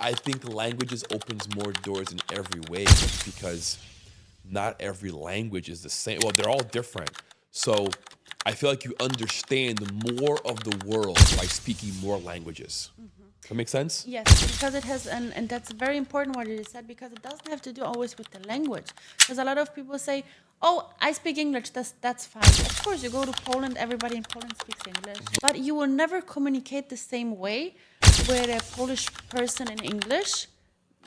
I think languages opens more doors in every way because not every language is the same. Well, they're all different. So I feel like you understand more of the world by speaking more languages. That make sense? Yes, because it has, and that's very important what you said, because it doesn't have to do always with the language. Because a lot of people say, oh, I speak English, that's fine. Of course, you go to Poland, everybody in Poland speaks English. But you will never communicate the same way with a Polish person in English,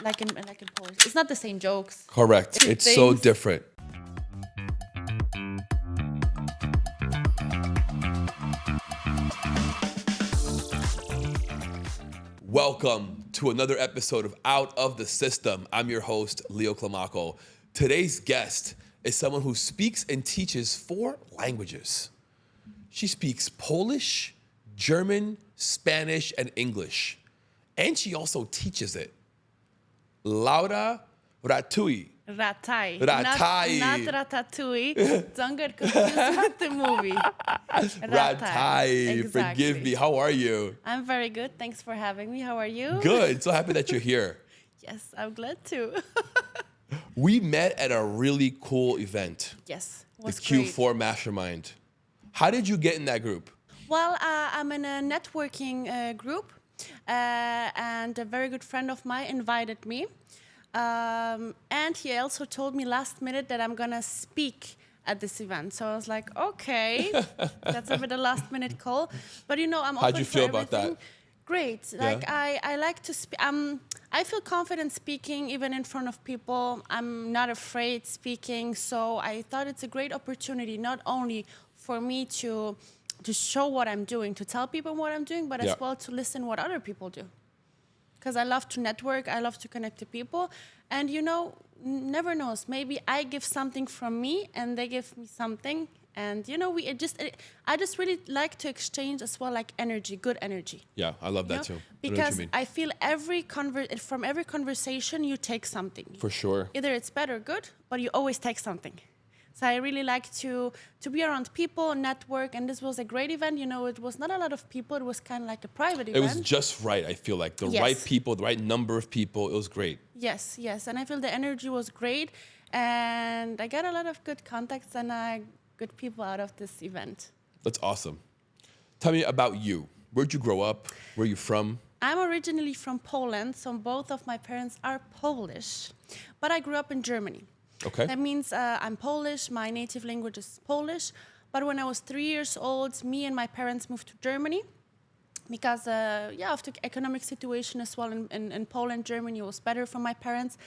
like in Polish. It's not the same jokes. Correct. It's so different. Welcome to another episode of Out of the System. I'm your host, Leo Climaco. Today's guest is someone who speaks and teaches 4 languages. She speaks Polish, German, Spanish, and English. And she also teaches it. Laura Rataj. Rataj. Rataj. Not Ratatouille. Don't get confused with the movie. Rataj. Exactly. Forgive me. How are you? I'm very good. Thanks for having me. How are you? Good. So happy that you're here. Yes, I'm glad to. We met at a really cool event. Yes, it The was Q4 great. Mastermind. How did you get in that group? Well, I'm in a networking group, and a very good friend of mine invited me. And he also told me last minute that I'm going to speak at this event. So I was like, okay, that's a bit a last minute call. But I'm open How'd you for feel about everything. that? Great. Like I like to speak. I feel confident speaking even in front of people. I'm not afraid speaking. So I thought it's a great opportunity, not only for me to show what I'm doing, to tell people what I'm doing, but as well to listen what other people do. Because I love to network, I love to connect to people. And never knows, maybe I give something from me and they give me something. And I just really like to exchange as well, like energy, good energy. Yeah, I love that too. Because I feel from every conversation you take something. For sure. Either it's bad or good, but you always take something. So I really like to be around people, network, and this was a great event. It was not a lot of people. It was kind of like a private event. It was just right, I feel like. The right people, the right number of people. It was great. Yes. And I feel the energy was great. And I got a lot of good contacts and good people out of this event. That's awesome. Tell me about you. Where'd you grow up? Where are you from? I'm originally from Poland, so both of my parents are Polish. But I grew up in Germany. Okay. That means I'm Polish, my native language is Polish. But when I was 3 years old, me and my parents moved to Germany because, of the economic situation as well in Poland, Germany was better for my parents.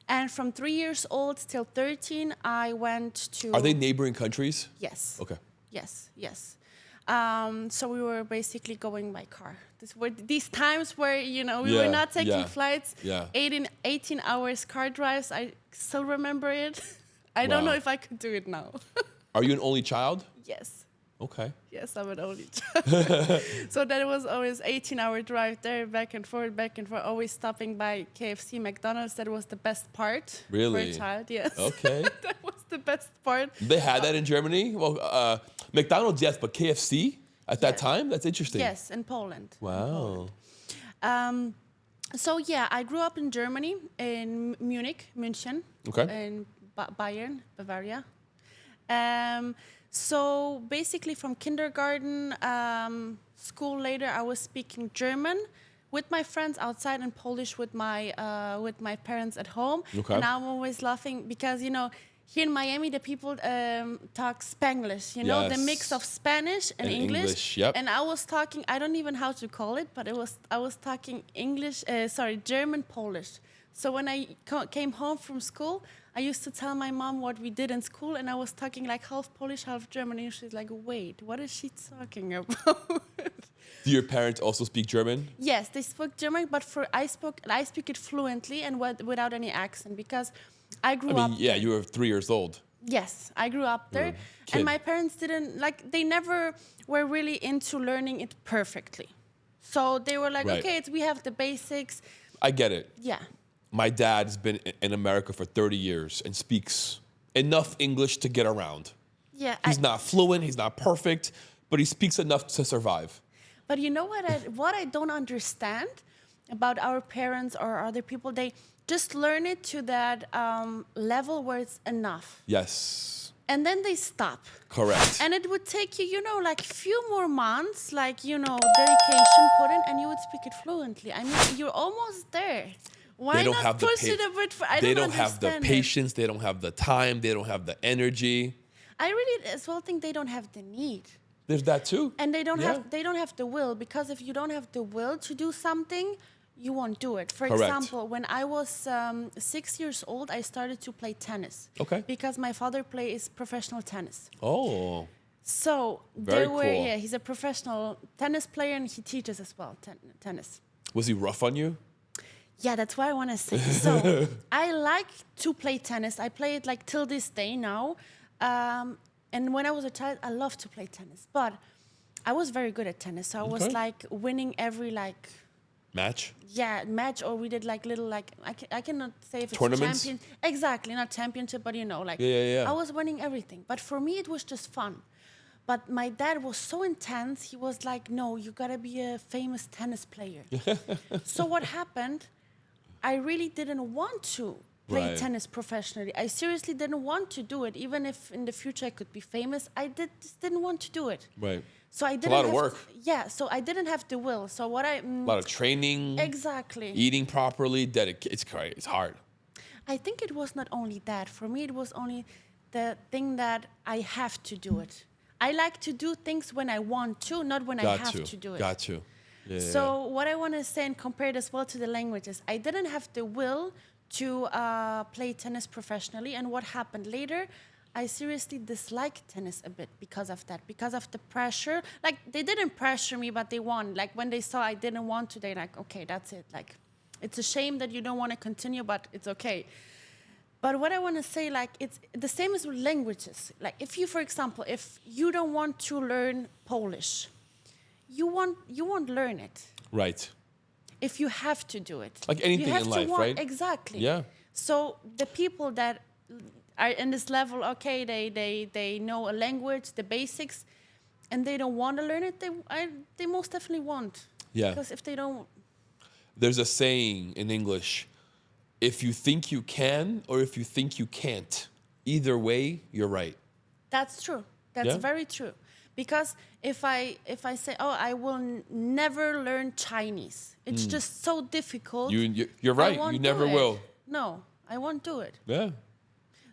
And from 3 years old till 13, I went to... Are they neighboring countries? Yes. Okay. Yes. So we were basically going by car. These times where, we were not taking flights. Yeah. 18 hours car drives. I still remember it. I don't know if I could do it now. Are you an only child? Yes. Okay. Yes, I'm an only child. So that was always 18-hour drive there, back and forth, always stopping by KFC, McDonald's. That was the best part. Really? For a child, yes. Okay. That was the best part. They had that in Germany? Well, McDonald's, yes, but KFC at that time? That's interesting. Yes, in Poland. Wow. I grew up in Germany, in München, in Bayern, Bavaria. So basically from kindergarten, school later, I was speaking German with my friends outside and Polish with my parents at home. Okay. And I'm always laughing because, here in Miami, the people talk Spanglish, the mix of Spanish and English. Yep. And I was talking, I don't even know how to call it, but I was talking German, Polish. So when I came home from school, I used to tell my mom what we did in school, and I was talking like half Polish, half German, and she's like, wait, what is she talking about? Do your parents also speak German? Yes, they spoke German, but I speak it fluently and without any accent because I grew up. Yeah, you were 3 years old. Yes, I grew up there, and my parents they never were really into learning it perfectly. So they were like, okay, we have the basics. I get it. Yeah. My dad's been in America for 30 years and speaks enough English to get around. Yeah. He's not fluent, he's not perfect, but he speaks enough to survive. But you know what I don't understand about our parents or other people. They just learn it to that level where it's enough. Yes. And then they stop. Correct. And it would take you, like few more months, dedication put in, and you would speak it fluently. I mean, you're almost there. Why They don't not have the push it a bit? they don't have the understand it. patience. They don't have the time. They don't have the energy. I really as well think they don't have the need. There's that too. And they don't Yeah. have the will, because if you don't have the will to do something, you won't do it. For Correct. example, when I was 6 years old, I started to play tennis. Okay. Because my father plays professional tennis. Oh, So Very cool. he's a professional tennis player, and he teaches as well tennis. was he rough on you? Yeah, that's what I want to say. So I like to play tennis. I play it like till this day now. And when I was a child, I loved to play tennis. But I was very good at tennis. So I was Okay. like winning every Match? match, or we did like little I cannot say if it's Tournaments? champion. Exactly, not championship, but Yeah. I was winning everything. But for me, it was just fun. But my dad was so intense. He was like, "No, you gotta be a famous tennis player." So what happened? I really didn't want to play Right. tennis professionally. I seriously didn't want to do it. Even if in the future I could be famous, I just didn't want to do it. Right. So I a didn't lot of have work. so I didn't have the will. So what A lot of training, exactly. eating properly, it's great. It's hard. I think it was not only that. For me, it was only the thing that I have to do it. I like to do things when I want to, not when I Got have you. to do it. Got you. Yeah. So what I want to say and compare it as well to the languages, I didn't have the will to play tennis professionally. And what happened later, I seriously disliked tennis a bit because of that, because of the pressure. Like, they didn't pressure me, but they won. Like, when they saw I didn't want to, they're like, okay, that's it. Like, it's a shame that you don't want to continue, but it's okay. But what I want to say, like, it's the same as with languages. Like, if you, for example, if you don't want to learn Polish, you won't learn it. Right. If you have to do it. Like anything you have in to life, want, right? Exactly. Yeah. So the people that are in this level, okay, they know a language, the basics, and they don't want to learn it, they most definitely won't. Yeah. Because if they don't... There's a saying in English, if you think you can or if you think you can't, either way, you're right. That's true. That's Yeah. very true. Because if I say, oh, I will never learn Chinese, it's just so difficult. You're I right. won't You do never it. will. No, I won't do it. Yeah.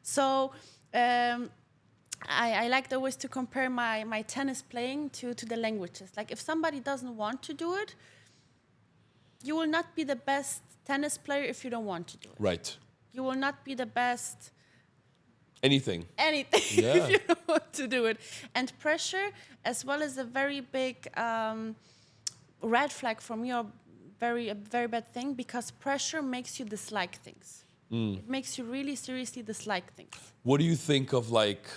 So I like always to compare my tennis playing to the languages. Like, if somebody doesn't want to do it, you will not be the best tennis player if you don't want to do it. Right. You will not be the best Anything. anything Yeah. if you don't want to do it. And pressure, as well, as a very big red flag for me, or a very bad thing, because pressure makes you dislike things. It makes you really seriously dislike things. What do you think of like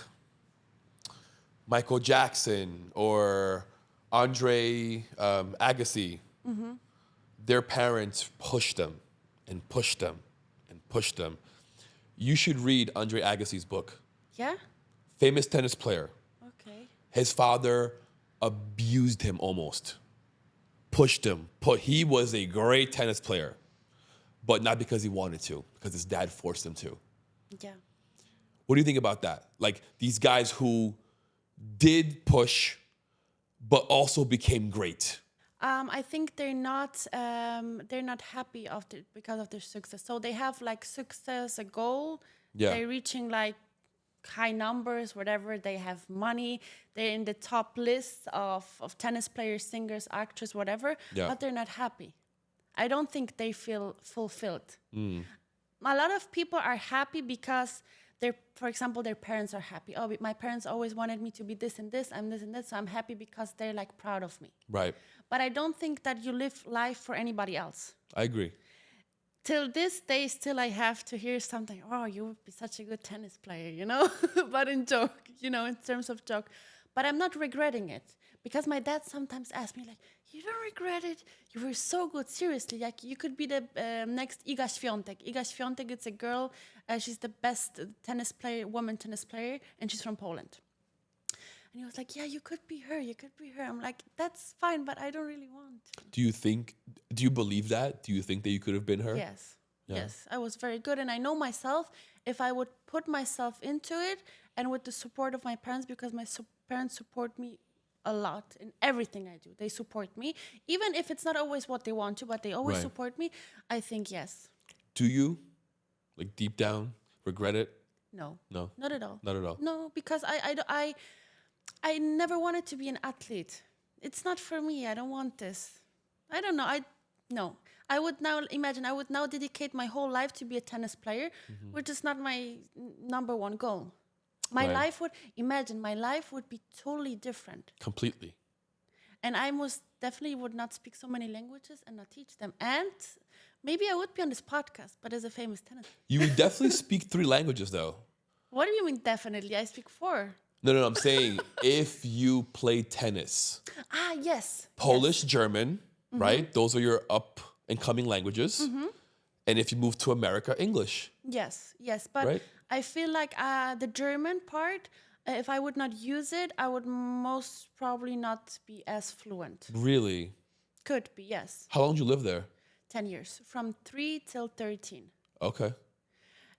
Michael Jackson or Andre Agassi? Their parents pushed them and pushed them and pushed them. You should read Andre Agassi's book. Yeah? Famous tennis player. Okay. His father abused him almost. Pushed him. He was a great tennis player, but not because he wanted to, because his dad forced him to. Yeah. What do you think about that? Like these guys who did push, but also became great. I think they're not happy because of their success. So they have like success, a goal. Yeah. They're reaching like high numbers, whatever. They have money. They're in the top lists of tennis players, singers, actors, whatever. Yeah. But they're not happy. I don't think they feel fulfilled. A lot of people are happy because for example, their parents are happy. Oh, my parents always wanted me to be this and this, I'm this and this, so I'm happy because they're like proud of me. Right. But I don't think that you live life for anybody else. I agree. Till this day, still I have to hear something, oh, you would be such a good tennis player, you know? But in joke, you know, in terms of joke. But I'm not regretting it. Because my dad sometimes asks me, like, you don't regret it? You were so good, seriously. Like, you could be the next Iga Świątek. Iga Świątek, it's a girl. She's the best woman tennis player, and she's from Poland. And he was like, yeah, you could be her. You could be her. I'm like, that's fine, but I don't really want. Do you believe that? Do you think that you could have been her? Yes. Yeah. Yes. I was very good. And I know myself, if I would put myself into it and with the support of my parents, because my parents support me a lot in everything I do. They support me, even if it's not always what they want to, but they always Right. support me. I think yes. Do you, like deep down, regret it? No. No. Not at all. Not at all. No, because I never wanted to be an athlete. It's not for me. I don't want this. I don't know. No. I would now dedicate my whole life to be a tennis player, which is not my number one goal. My Right. life would be totally different. Completely. And I most definitely would not speak so many languages and not teach them. And maybe I would be on this podcast, but as a famous tennis. You would definitely speak 3 languages though. What do you mean definitely? I speak 4. No, I'm saying if you play tennis, Ah, yes. Polish, German, right? Those are your up and coming languages. And if you move to America, English. Yes. But Right. I feel like the German part, if I would not use it, I would most probably not be as fluent. Really? Could be, yes. How long did you live there? 10 years, from 3 till 13. Okay.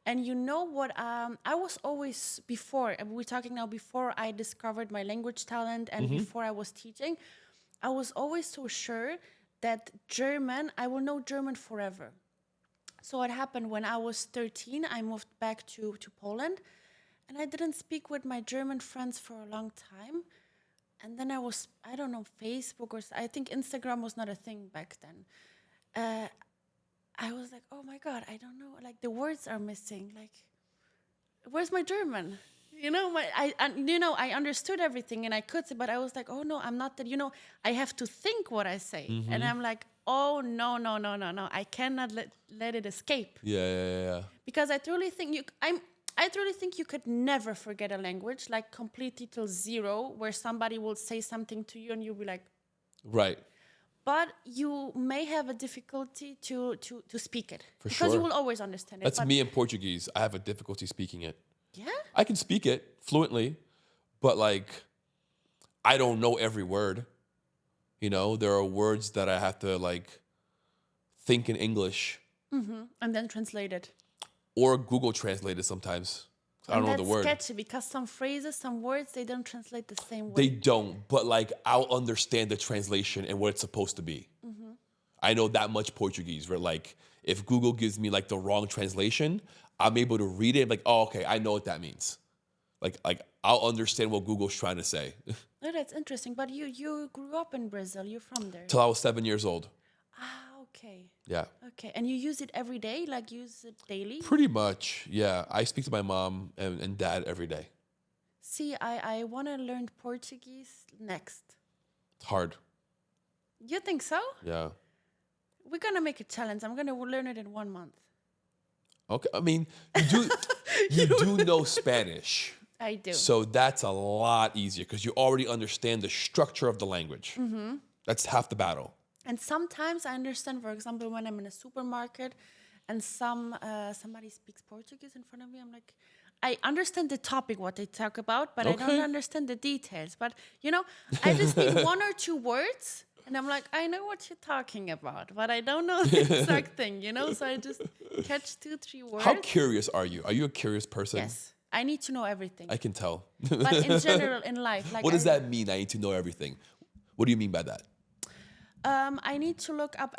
And you know what? I was always we're talking now before I discovered my language talent and before I was teaching, I was always so sure that I will know German forever. So what happened when I was 13, I moved back to Poland and I didn't speak with my German friends for a long time. And then I don't know, Facebook I think Instagram was not a thing back then. I was like, oh my God, I don't know. Like the words are missing. Like, where's my German? I understood everything and I could say, but I was like, oh no, I'm not that. I have to think what I say, and I'm like, oh no, I cannot let it escape. Yeah. Because I truly think you could never forget a language, like completely till zero, where somebody will say something to you and you'll be like, Right. but you may have a difficulty to speak it. For because you sure. will always understand it. That's but me in Portuguese. I have a difficulty speaking it. Yeah? I can speak it fluently, but like, I don't know every word. There are words that I have to like think in English And then translate it. or Google translate it sometimes. I don't know the word. That's sketchy because some phrases, some words, they don't translate the same way. They don't, but like I'll understand the translation and what it's supposed to be. I know that much Portuguese where like if Google gives me like the wrong translation, I'm able to read it like, oh, okay, I know what that means. Like I'll understand what Google's trying to say. Oh, that's interesting. But you grew up in Brazil. You're from there. Till I was 7 years old. Ah, okay. Yeah. Okay. And you use it every day? Like use it daily? Pretty much, yeah. I speak to my mom and dad every day. See, I want to learn Portuguese next. It's hard. You think so? Yeah. We're going to make a challenge. I'm going to learn it in 1 month. Okay. I mean, you do know Spanish. I do. So that's a lot easier because you already understand the structure of the language. That's half the battle. And sometimes I understand, for example, when I'm in a supermarket and somebody speaks Portuguese in front of me, I'm like, I understand the topic, what they talk about, but I don't understand the details. But, I just need 1 or 2 words. And I'm like, I know what you're talking about, but I don't know the exact thing, So I just catch 2, 3 words. How curious are you? Are you a curious person? Yes. I need to know everything. I can tell. But in general, in life. Like what does that mean, I need to know everything? What do you mean by that? I need to look up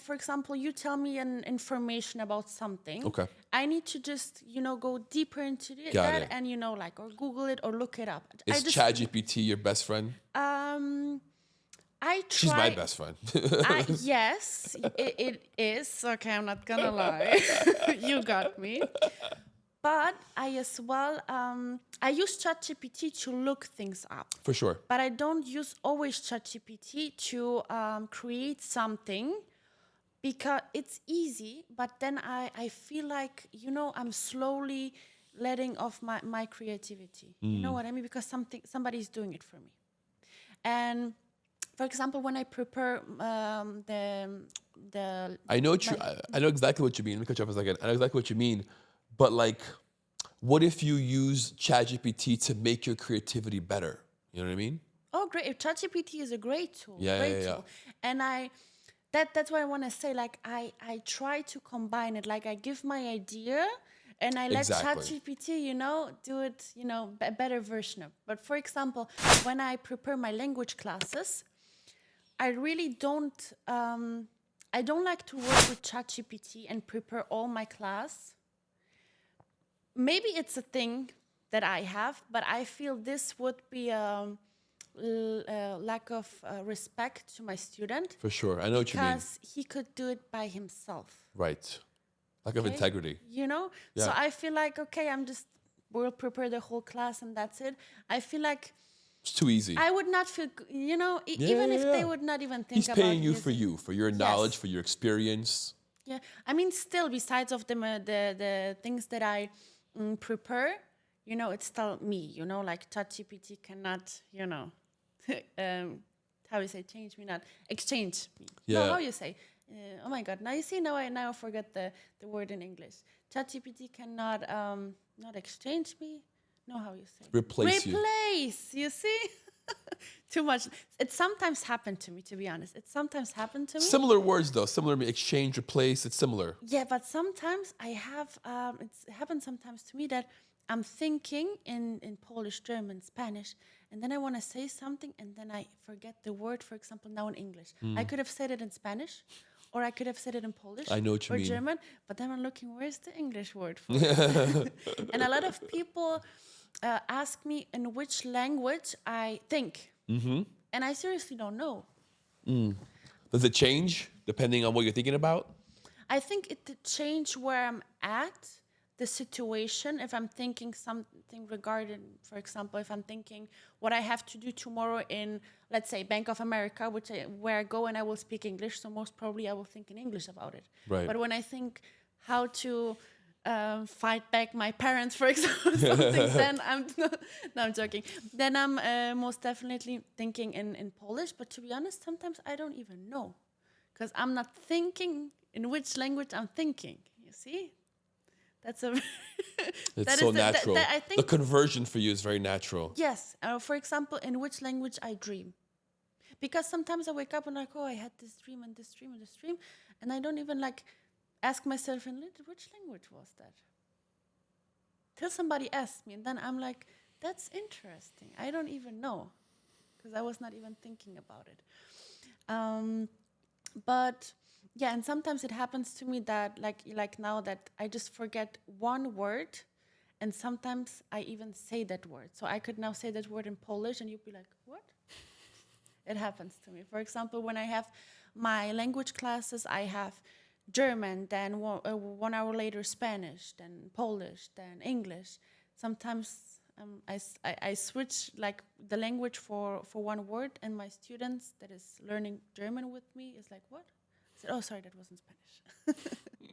for example, you tell me an information about something. Okay. I need to just, go deeper into Got that it. and, or Google it or look it up. Is ChatGPT your best friend? I try. She's my best friend. Yes, it is. Okay, I'm not gonna lie. You got me. But I as well, I use ChatGPT to look things up. For sure. But I don't use always ChatGPT to create something because it's easy. But then I feel like, I'm slowly letting off my creativity. You know what I mean? Because somebody's doing it for me. And for example, when I prepare I know exactly what you mean. Let me cut you off a second. I know exactly what you mean. But like, what if you use ChatGPT to make your creativity better? You know what I mean? Oh, great. ChatGPT is a great tool. Yeah, Great yeah, yeah. tool. And that's what I want to say. Like, I try to combine it. Like, I give my idea and I let Exactly. ChatGPT, do it, a better version of. But for example, when I prepare my language classes, I really don't, I don't like to work with ChatGPT and prepare all my class. Maybe it's a thing that I have, but I feel this would be a lack of respect to my student. For sure. I know what you mean. Because he could do it by himself. Right. Lack of integrity. So Yeah. I feel like, okay, we'll prepare the whole class and that's it. I feel like It's too easy. I would not feel, even if they would not even think He's about paying you his- for your knowledge, Yes. for your experience. Yeah, I mean, still, besides of the things that I prepare, it's still me, like ChatGPT cannot, how you say, change me, not exchange me. Yeah. No, how you say? Oh my God! Now you see, now I forget the word in English. ChatGPT cannot not exchange me. No, how you say? Replace you. Replace. You see? Too much. It sometimes happened to me, to be honest. It sometimes happened to me. Similar words though. Similar exchange, replace. It's similar. Yeah, but sometimes I have, it happens sometimes to me that I'm thinking in Polish, German, Spanish, and then I want to say something and then I forget the word, for example, now in English. I could have said it in Spanish or I could have said it in Polish I know what you or mean. German, but then I'm looking, where's the English word for it? And a lot of people ask me in which language I think. Mm-hmm. And I seriously don't know. Does it change depending on what you're thinking about? I think it did change where I'm at, the situation. If I'm thinking something regarding, for example, if I'm thinking what I have to do tomorrow in, let's say, Bank of America, where I go and I will speak English, so most probably I will think in English about it. Right. But when I think how to fight back my parents, for example, something, then I'm joking. Then I'm most definitely thinking in Polish. But to be honest, sometimes I don't even know, because I'm not thinking in which language I'm thinking. You see, that's a. It's so natural. I think the conversion for you is very natural. yes. For example, in which language I dream, because sometimes I wake up and like, oh, I had this dream and this dream and this dream, and I don't even ask myself in which language was that? Till somebody asks me, and then I'm like, that's interesting. I don't even know, because I was not even thinking about it. But yeah, and sometimes it happens to me that like now that I just forget one word, and sometimes I even say that word. So I could now say that word in Polish, and you'd be like, what? It happens to me. For example, when I have my language classes, I have German, then 1 hour later Spanish, then Polish, then English. Sometimes I switch the language for one word, and my students that is learning German with me is like, what? I said, oh, sorry, that wasn't Spanish.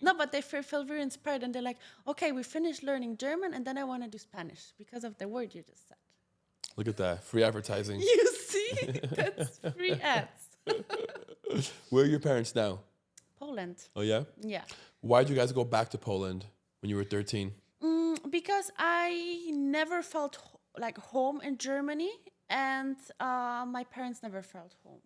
No, but they feel very inspired, and they're like, okay, we finished learning German, and then I want to do Spanish because of the word you just said. Look at that. Free advertising. You see? That's free ads. Where are your parents now? Poland. Oh, yeah? Yeah. Why did you guys go back to Poland when you were 13? Because I never felt like home in Germany, and my parents never felt home.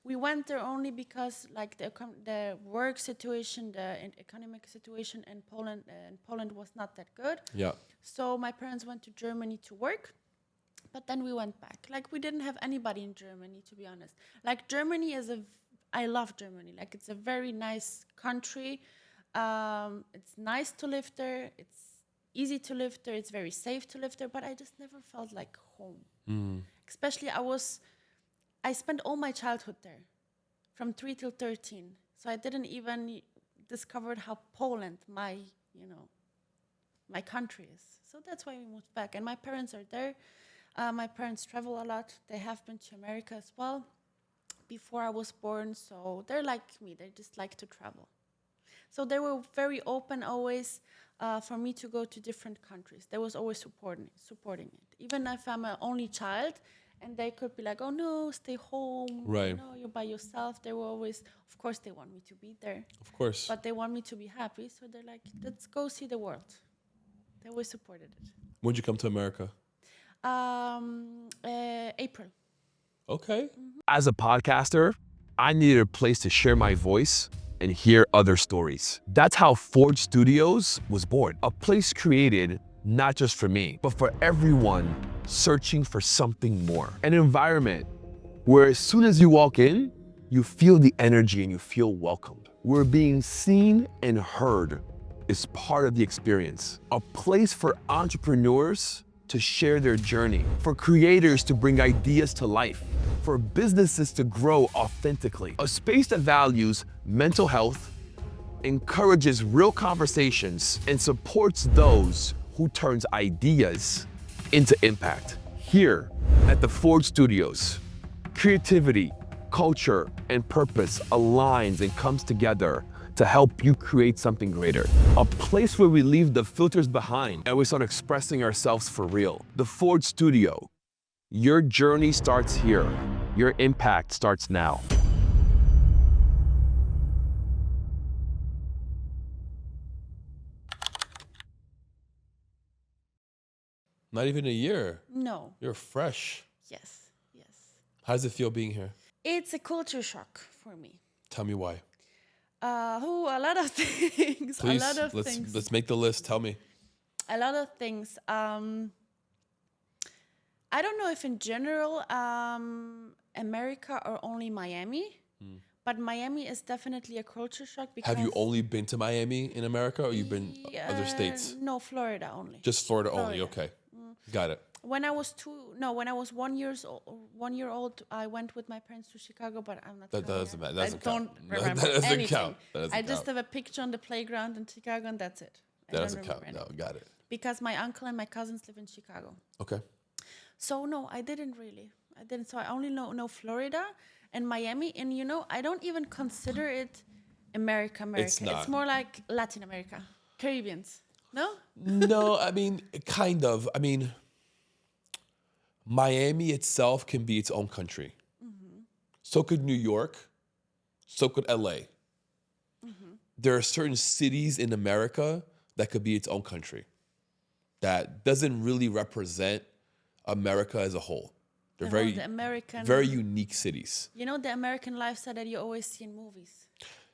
We went there only because the work situation, the economic situation in Poland was not that good. Yeah. So my parents went to Germany to work, but then we went back. We didn't have anybody in Germany, to be honest. Germany I love Germany. It's a very nice country. It's nice to live there. It's easy to live there. It's very safe to live there. But I just never felt like home. Especially I spent all my childhood there, from 3 till 13. So I didn't even discover how Poland, my country is. So that's why we moved back. And my parents are there. My parents travel a lot. They have been to America as well before I was born. So they're like me. They just like to travel. So they were very open always for me to go to different countries. They was always supporting it. Even if I'm an only child, and they could be like, oh no, stay home. Right. You're by yourself. They were always, of course, they want me to be there. Of course. But they want me to be happy. So they're like, let's go see the world. They always supported it. When'd you come to America? April. Okay. As a podcaster, I needed a place to share my voice and hear other stories. That's how Forge Studios was born. A place created not just for me, but for everyone searching for something more. An environment where as soon as you walk in, you feel the energy and you feel welcomed. Where being seen and heard is part of the experience. A place for entrepreneurs to share their journey, for creators to bring ideas to life, for businesses to grow authentically. A space that values mental health, encourages real conversations, and supports those who turns ideas into impact. Here at the Forge Studios, creativity, culture, and purpose aligns and comes together to help you create something greater. A place where we leave the filters behind and we start expressing ourselves for real. The Forge Studio. Your journey starts here. Your impact starts now. Not even a year. No. You're fresh. Yes. Yes. How does it feel being here? It's a culture shock for me. Tell me why. A lot of things. Please, A lot of things. let's make the list. Tell me. A lot of things. I don't know if in general America or only Miami, but Miami is definitely a culture shock because. Have you only been to Miami in America, or you've been other states? No, Florida only. Just Florida only. Florida. Okay, got it. When I was 1 year old, I went with my parents to Chicago, but I'm not. That doesn't matter. That doesn't I don't count. remember That doesn't anything. count. That doesn't I just count. have a picture on the playground in Chicago, and that's it. That doesn't count. No, got it. Because my uncle and my cousins live in Chicago. Okay. So no, I didn't really. I didn't. So I only know Florida and Miami, and I don't even consider it America. It's not. It's more like Latin America, Caribbeans. No. No, I mean, kind of. I mean, Miami itself can be its own country. So could New York. So could LA. There are certain cities in America that could be its own country. That doesn't really represent America as a whole. They're The American, very unique cities. the American lifestyle that you always see in movies.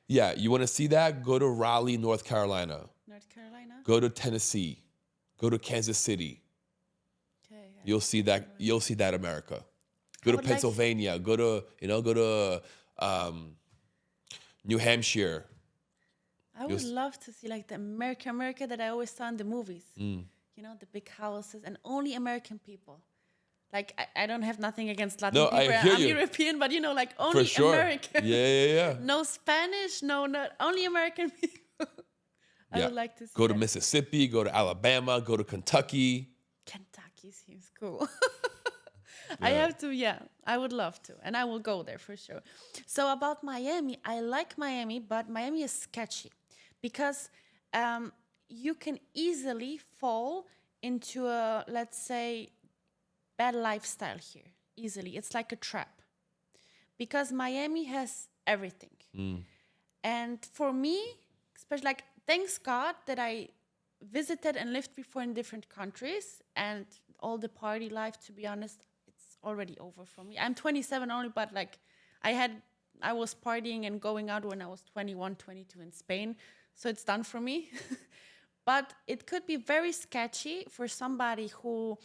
Yeah, you want to see that? Go to Raleigh, North Carolina. North Carolina. Go to Tennessee. Go to Kansas City. Okay. Yeah. You'll see that. You'll see that America. Go to would like- Pennsylvania. Go to New Hampshire. I would love to see like the America that I always saw in the movies. The big houses and only American people. Like I don't have nothing against Latin No, people. I hear I'm you. European, but like only For sure. American. Yeah. No Spanish, no, not only American people. I Yeah. would like to see Go to that. Mississippi. Go to Alabama. Go to Kentucky. Kentucky seems cool. I have to, I would love to. And I will go there for sure. So about Miami, I like Miami, but Miami is sketchy because you can easily fall into a, let's say, bad lifestyle here. Easily. It's like a trap. Because Miami has everything. And for me, especially like, thanks God that I visited and lived before in different countries, and all the party life, to be honest, it's already over for me. I'm 27 only, but like I was partying and going out when I was 21, 22 in Spain, so it's done for me. But it could be very sketchy for somebody who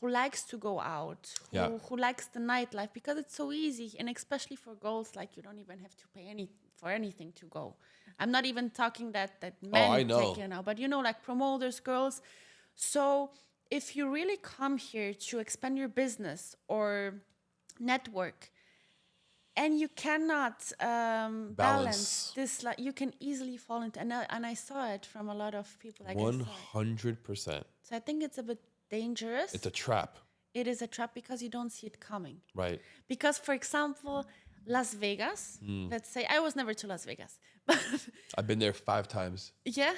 likes to go out, who likes the nightlife, because it's so easy, and especially for girls, like you don't even have to pay for anything to go. I'm not even talking that men I know. take but like promoters, girls. So if you really come here to expand your business or network, and you cannot balance this, like you can easily fall into, and I saw it from a lot of people. Like 100%. So I think it's a bit dangerous. It's a trap. It is a trap because you don't see it coming. Right. Because, for example, Las Vegas, let's say, I was never to Las Vegas, but I've been there 5 times. yeah.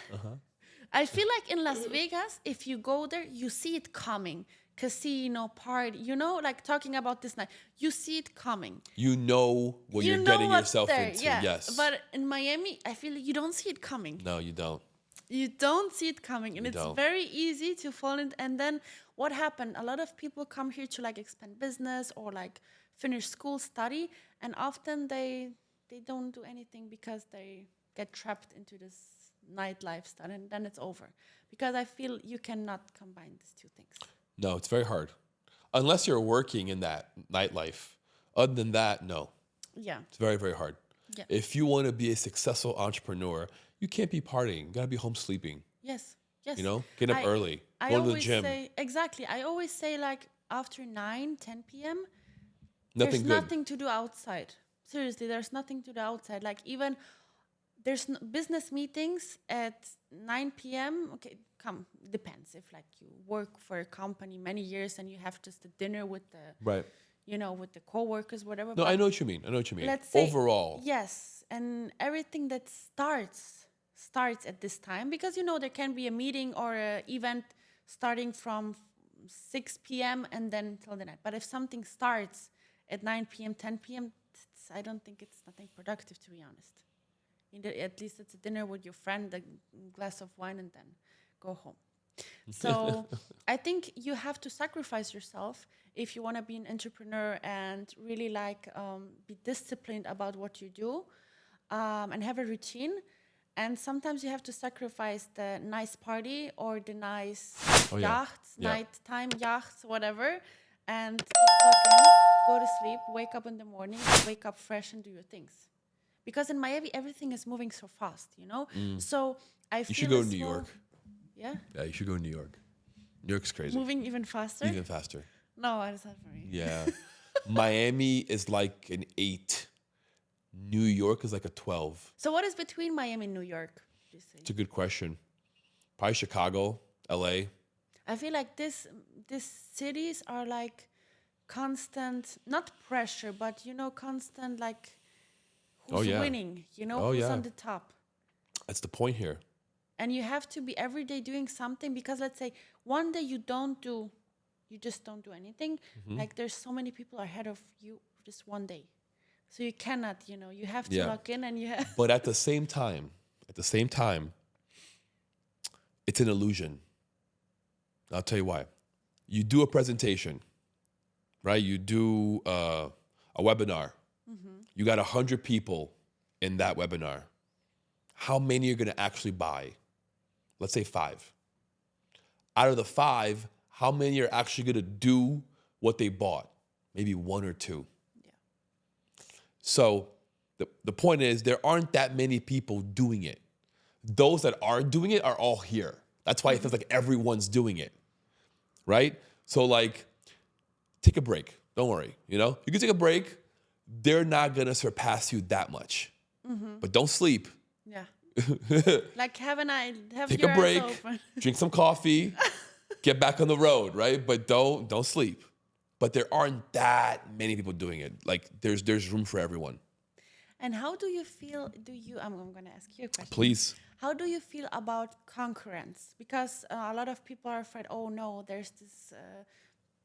I feel like in Las Vegas, if you go there, you see it coming. Casino, party, like talking about this night, you see it coming. You know what you're getting yourself into. Yeah. Yes. But in Miami, I feel like you don't see it coming. No, you don't. You don't see it coming, and it's don't. very easy to fall in. And then what happened? A lot of people come here to like expand business or like finish school, study, and often they don't do anything because they get trapped into this night lifestyle, and then it's over. Because I feel you cannot combine these two things. No, it's very hard. Unless you're working in that nightlife. Other than that, no. Yeah. It's very, very hard. Yeah. If you want to be a successful entrepreneur, you can't be partying. You got to be home sleeping. Yes. Yes. You know, get up early, I go to the always gym. say, exactly. I always say like after 9, 10 p.m., Nothing there's good. nothing to do outside. Seriously, there's nothing to do outside. Like even there's business meetings at 9 p.m. Okay, depends. If like you work for a company many years and you have just a dinner with the, Right. you know, with the coworkers, whatever. No, but I know what you mean. let's say, Overall. yes, and everything that starts at this time, because you know there can be a meeting or an event starting from 6 p.m. and then till the night. But if something starts at 9 p.m., 10 p.m., I don't think it's nothing productive, to be honest. At least it's a dinner with your friend, a glass of wine, and then go home. So I think you have to sacrifice yourself if you want to be an entrepreneur and really like be disciplined about what you do and have a routine. And sometimes you have to sacrifice the nice party or the nice yachts, nighttime yachts, whatever, and just log in, go to sleep, wake up in the morning, wake up fresh and do your things. Because in Miami, everything is moving so fast, you know? So I feel You should go to New York. Yeah? Yeah, you should go to New York. New York's crazy. Moving even faster? Even faster. No, it's not for me. Yeah. Miami is like an 8. New York is like a 12. So what is between Miami and New York, do you say? It's a good question. Probably Chicago, LA. I feel like these cities are like constant, not pressure, but, you know, constant like who's winning, you know, who's on the top. That's the point here. And you have to be every day doing something, because let's say one day you just don't do anything. Like there's so many people ahead of you just one day. So you cannot, you know, you have to log in and you have... But at the same time, it's an illusion. I'll tell you why. You do a presentation, right? You do a webinar. You got 100 people in that webinar. How many are going to actually buy? Let's say 5. Out of the 5, how many are actually going to do what they bought? Maybe 1 or 2. Yeah. So the point is, there aren't that many people doing it. Those that are doing it are all here. That's why it feels like everyone's doing it, right? So like, take a break. Don't worry, you know? You can take a break. They're not going to surpass you that much. But don't sleep. Yeah. Like Take a break, drink some coffee, get back on the road, right? But don't sleep. But there aren't that many people doing it. Like there's room for everyone. And how do you feel, I'm going to ask you a question. Please. How do you feel about concurrence? Because a lot of people are afraid, oh no, there's this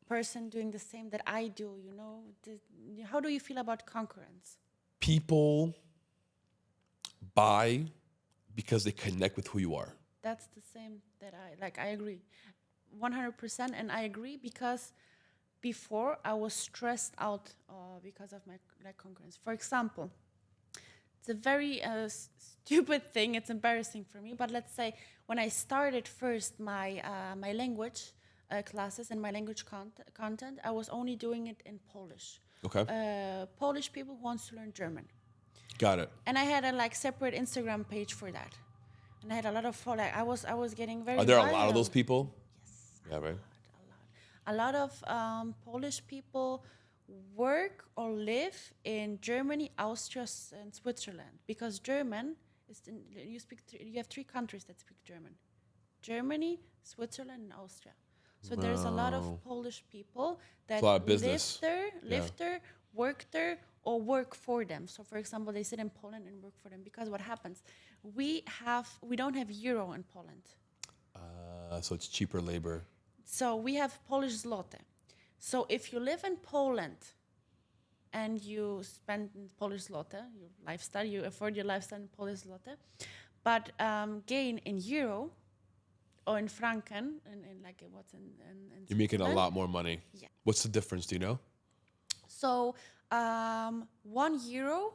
person doing the same that I do, you know? How do you feel about concurrence? People buy because they connect with who you are. That's the same that I agree 100%. And I agree because before I was stressed out because of my concurrence. For example, it's a very stupid thing. It's embarrassing for me. But let's say when I started first my language classes and my language content, I was only doing it in Polish. Okay. Polish people who wants to learn German. Got it. And I had a separate Instagram page for that. And I had a lot of followers. I was getting very Are there viral. a lot of those people? Yes. Yeah, right. A lot of Polish people work or live in Germany, Austria, and Switzerland, because German is you have 3 countries that speak German: Germany, Switzerland, and Austria. So there's a lot of Polish people that live there, work there, or work for them. So for example, they sit in Poland and work for them, because what happens? We don't have euro in Poland. So it's cheaper labor. So we have Polish zloty. So if you live in Poland and you spend in Polish zloty, your lifestyle, you afford your lifestyle in Polish zloty, but gain in euro, or in Franken, in like what's in You're making a Switzerland. lot more money. Yeah. What's the difference? Do you know? So €1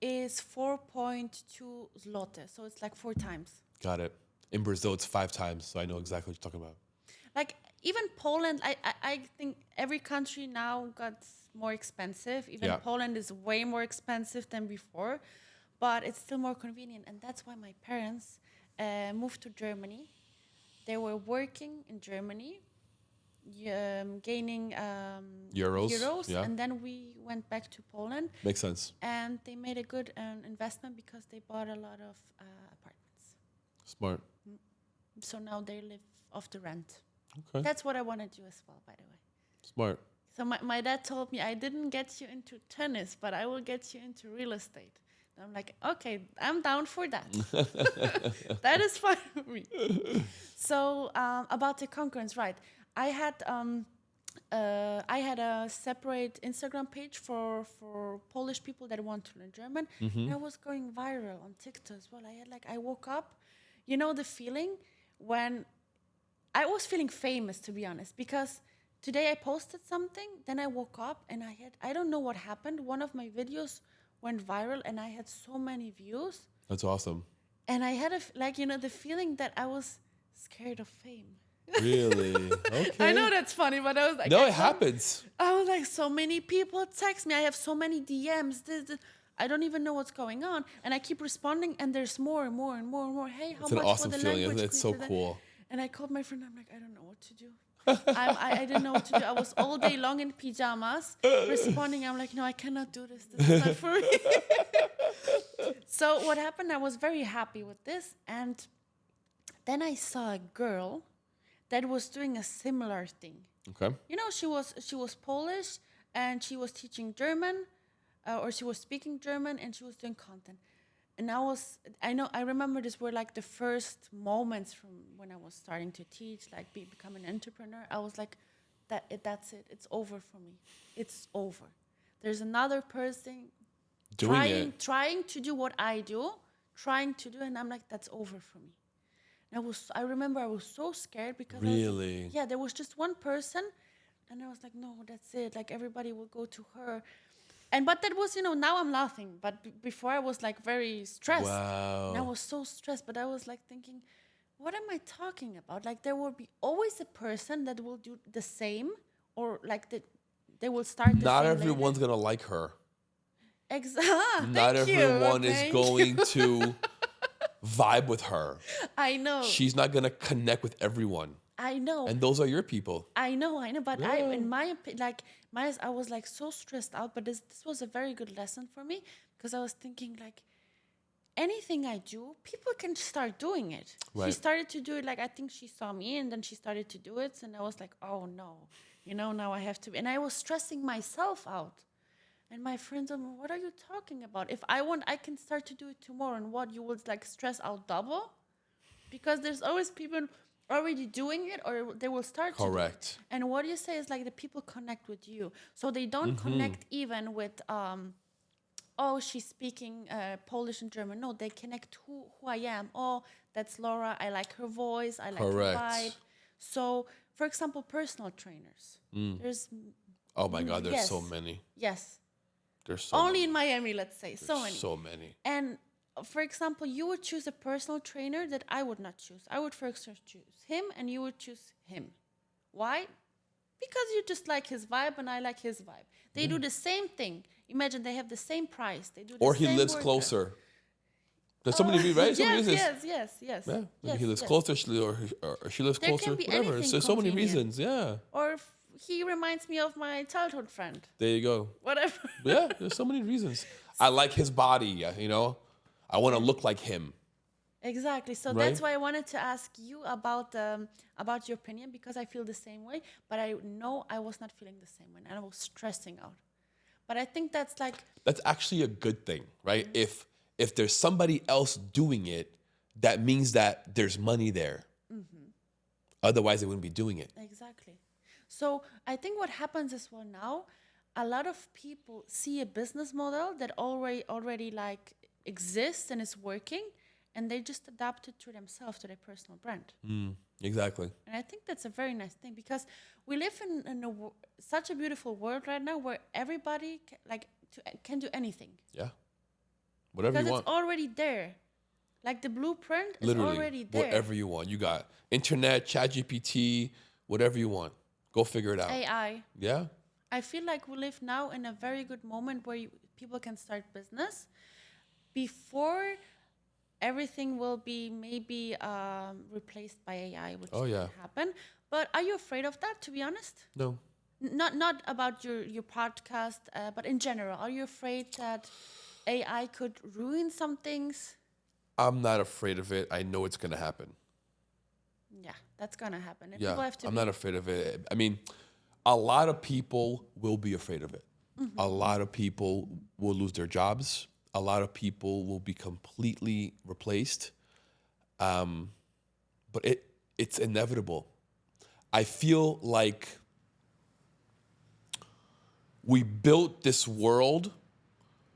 is 4.2 zloty. So it's like 4 times. Got it. In Brazil, it's 5 times, so I know exactly what you're talking about. Like even Poland, I think every country now got more expensive. Even Yeah. Poland is way more expensive than before, but it's still more convenient. And that's why my parents moved to Germany. They were working in Germany, gaining Euros, yeah. and then we went back to Poland. Makes sense. And they made a good investment because they bought a lot of apartments. Smart. So now they live off the rent. Okay. That's what I want to do as well, by the way. Smart. So my dad told me, I didn't get you into tennis, but I will get you into real estate. And I'm like, okay, I'm down for that. That is fine with me. So about the concurrence, right. I had a separate Instagram page for Polish people that want to learn German. And I was going viral on TikTok as well. I woke up, you know the feeling when I was feeling famous, to be honest, because today I posted something, then I woke up and I don't know what happened. One of my videos went viral and I had so many views. That's awesome. And I had the feeling that I was scared of fame. Really? Okay. I know that's funny, but I was like, No, it happens. I was like, so many people text me. I have so many DMs. This. I don't even know what's going on. And I keep responding and there's more and more and more and more. Hey, how It's much an awesome for the feeling, language isn't it? It's so quiz? cool. And I called my friend. I'm like, I don't know what to do. I didn't know what to do. I was all day long in pajamas responding. I'm like, no, I cannot do this. This is not for me. So what happened, I was very happy with this. And then I saw a girl that was doing a similar thing. Okay. You know, she was Polish and she was teaching German or she was speaking German and she was doing content. And I remember this were like the first moments from when I was starting to teach, like become an entrepreneur. I was like, that's it. It's over for me. It's over. There's another person trying to do what I do, and I'm like, that's over for me. And I remember I was so scared because Really? there was just one person, and I was like, no, that's it. Like everybody will go to her. But that was, now I'm laughing. But before I was like very stressed. Wow. And I was so stressed. But I was like thinking, what am I talking about? Like there will be always a person that will do the same, or like they will start the Not same everyone's going to like her. Exactly. Not everyone is going to vibe with her. I know. She's not going to connect with everyone. I know. And those are your people. I know. But Yeah. in my opinion, I was like so stressed out. But this was a very good lesson for me because I was thinking like anything I do, people can start doing it. Right. She started to do it. Like I think she saw me and then she started to do it. And I was like, oh no, now I have to. And I was stressing myself out. And my friends are, what are you talking about? If I want, I can start to do it tomorrow. And what, you will like stress out double? Because there's always people already doing it or they will start to do it. Correct. And what you say is like the people connect with you. So they don't connect even with, she's speaking Polish and German. No, they connect who I am. Oh, that's Laura. I like her voice. I like Correct. her vibe. So, for example, personal trainers. There's Oh my God, there's yes. so many. Yes. There's so Only many. in Miami, let's say. So many. So many. And for example, you would choose a personal trainer that I would not choose. I would first choose him and you would choose him. Why? Because you just like his vibe and I like his vibe. They do the same thing. Imagine they have the same price. They do the Or same he lives workout. closer. There's so many reasons, right? So many reasons. Yes. Yeah, maybe Yes, he lives yes. closer, or she lives There closer, can be whatever. anything There's so many convenient. reasons, yeah. Or he reminds me of my childhood friend. There you go. Whatever. Yeah, there's so many reasons. I like his body, I want to look like him. Exactly. So Right? that's why I wanted to ask you about your opinion because I feel the same way, but I know I was not feeling the same way and I was stressing out. But I think that's like That's actually a good thing, right? If there's somebody else doing it, that means that there's money there. Otherwise, they wouldn't be doing it. exactly. So I think what happens as well now, a lot of people see a business model that already like exists and is working, and they just adapt it to themselves, to their personal brand. Exactly. And I think that's a very nice thing, because we live in such a beautiful world right now where everybody can do anything. Yeah. Whatever Because you it's want. already there. Like the blueprint Literally, is already there. whatever you want. You got internet, ChatGPT, whatever you want. Go figure it out. AI. Yeah. I feel like we live now in a very good moment where people can start business before everything will be maybe replaced by AI, which can happen. But are you afraid of that, to be honest? No. Not about your podcast, but in general. Are you afraid that AI could ruin some things? I'm not afraid of it. I know it's going to happen. Yeah, that's going to happen. And Yeah, people have to I'm not afraid of it. I mean, a lot of people will be afraid of it. A lot of people will lose their jobs. A lot of people will be completely replaced. But it's inevitable. I feel like we built this world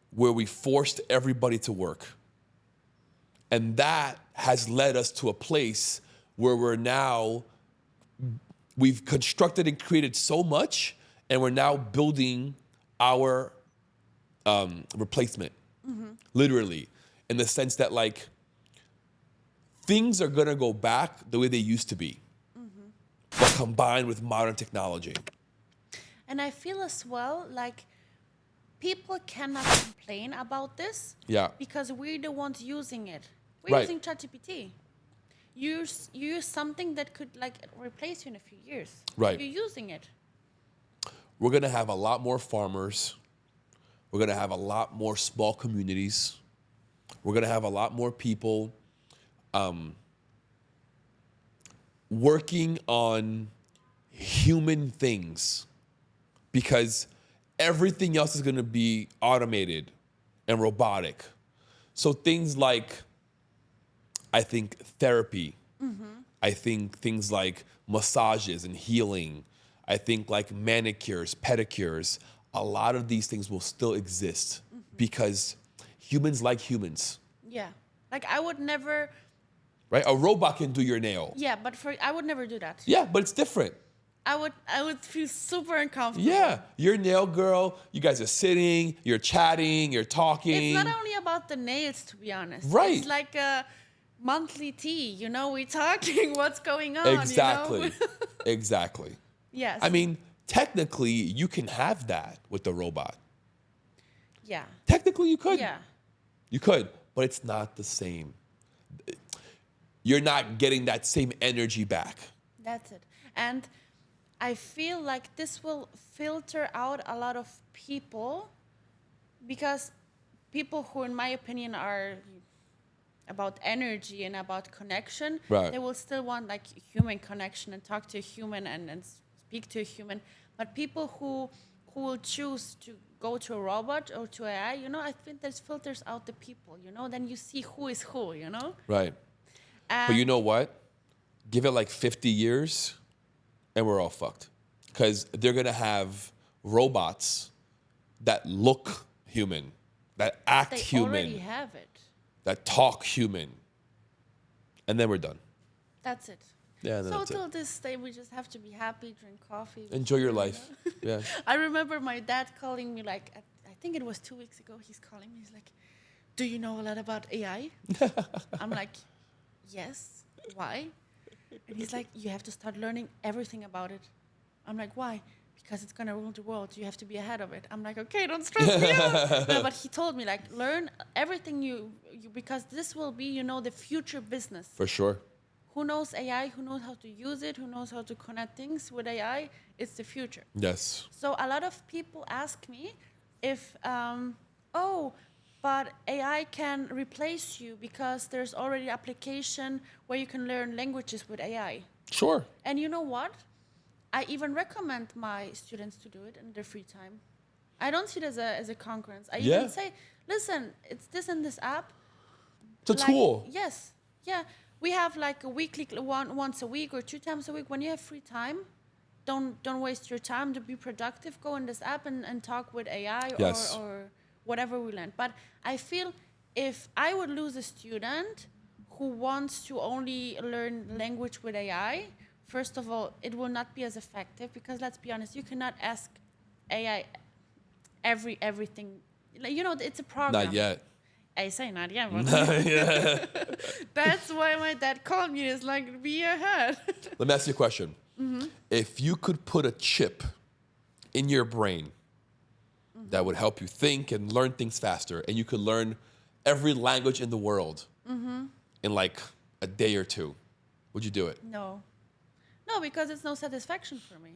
where we forced everybody to work. And that has led us to a place where we've constructed and created so much, and we're now building our replacement, literally, in the sense that like things are gonna go back the way they used to be, but combined with modern technology. And I feel as well like people cannot complain about this because we're the ones using it. We're using ChatGPT. You use something that could like replace you in a few years. Right. You're using it. We're gonna have a lot more farmers. We're gonna have a lot more small communities. We're gonna have a lot more people working on human things, because everything else is gonna be automated and robotic. So things like, I think, therapy. I think things like massages and healing. I think like manicures, pedicures. A lot of these things will still exist because humans like humans. Yeah. Like I would never. Right? A robot can do your nail. Yeah, but I would never do that. Yeah, but it's different. I would feel super uncomfortable. Yeah, your nail girl, you guys are sitting, you're chatting, you're talking. It's not only about the nails, to be honest. Right. It's like a monthly tea, you know, we're talking what's going on. Exactly. You know? Exactly. Yes. I mean, technically, you can have that with the robot. Yeah. Technically, you could. Yeah. You could, but it's not the same. You're not getting that same energy back. That's it. And I feel like this will filter out a lot of people, because people who, in my opinion, are about energy and about connection, they will still want like human connection and talk to a human and speak to a human. But people who will choose to go to a robot or to AI, you know, I think this filters out the people, you know, then you see who is who, you know? Right. But you know what? Give it like 50 years and we're all fucked. Because they're going to have robots that look human, that act human. They already have it. That talk human. And then we're done. That's it. Yeah, so that's till it. this day, we just have to be happy, drink coffee. Enjoy your life. Yeah. I remember my dad calling me like, I think it was 2 weeks ago, he's calling me, he's like, do you know a lot about AI? I'm like, yes, why? And he's like, you have to start learning everything about it. I'm like, why? Because it's gonna rule the world. You have to be ahead of it. I'm like, okay, don't stress me out. No, but he told me, like, learn everything you because this will be, you know, the future business. For sure. Who knows AI? Who knows how to use it? Who knows how to connect things with AI? It's the future. Yes. So a lot of people ask me if, but AI can replace you because there's already application where you can learn languages with AI. Sure. And you know what? I even recommend my students to do it in their free time. I don't see it as a concurrence. I even say, listen, it's this and this app. It's a tool. Yes. Yeah. We have like a weekly, once a week or 2 times a week. When you have free time, don't waste your time to be productive. Go in this app and talk with AI or whatever we learn. But I feel if I would lose a student who wants to only learn language with AI, first of all, it will not be as effective because let's be honest, you cannot ask AI everything. Like, you know, it's a program. Not yet. I say not yet, but Yeah. that's why my dad called me. It's like, be ahead. Let me ask you a question. If you could put a chip in your brain that would help you think and learn things faster, and you could learn every language in the world in like a day or two, would you do it? No, because it's no satisfaction for me.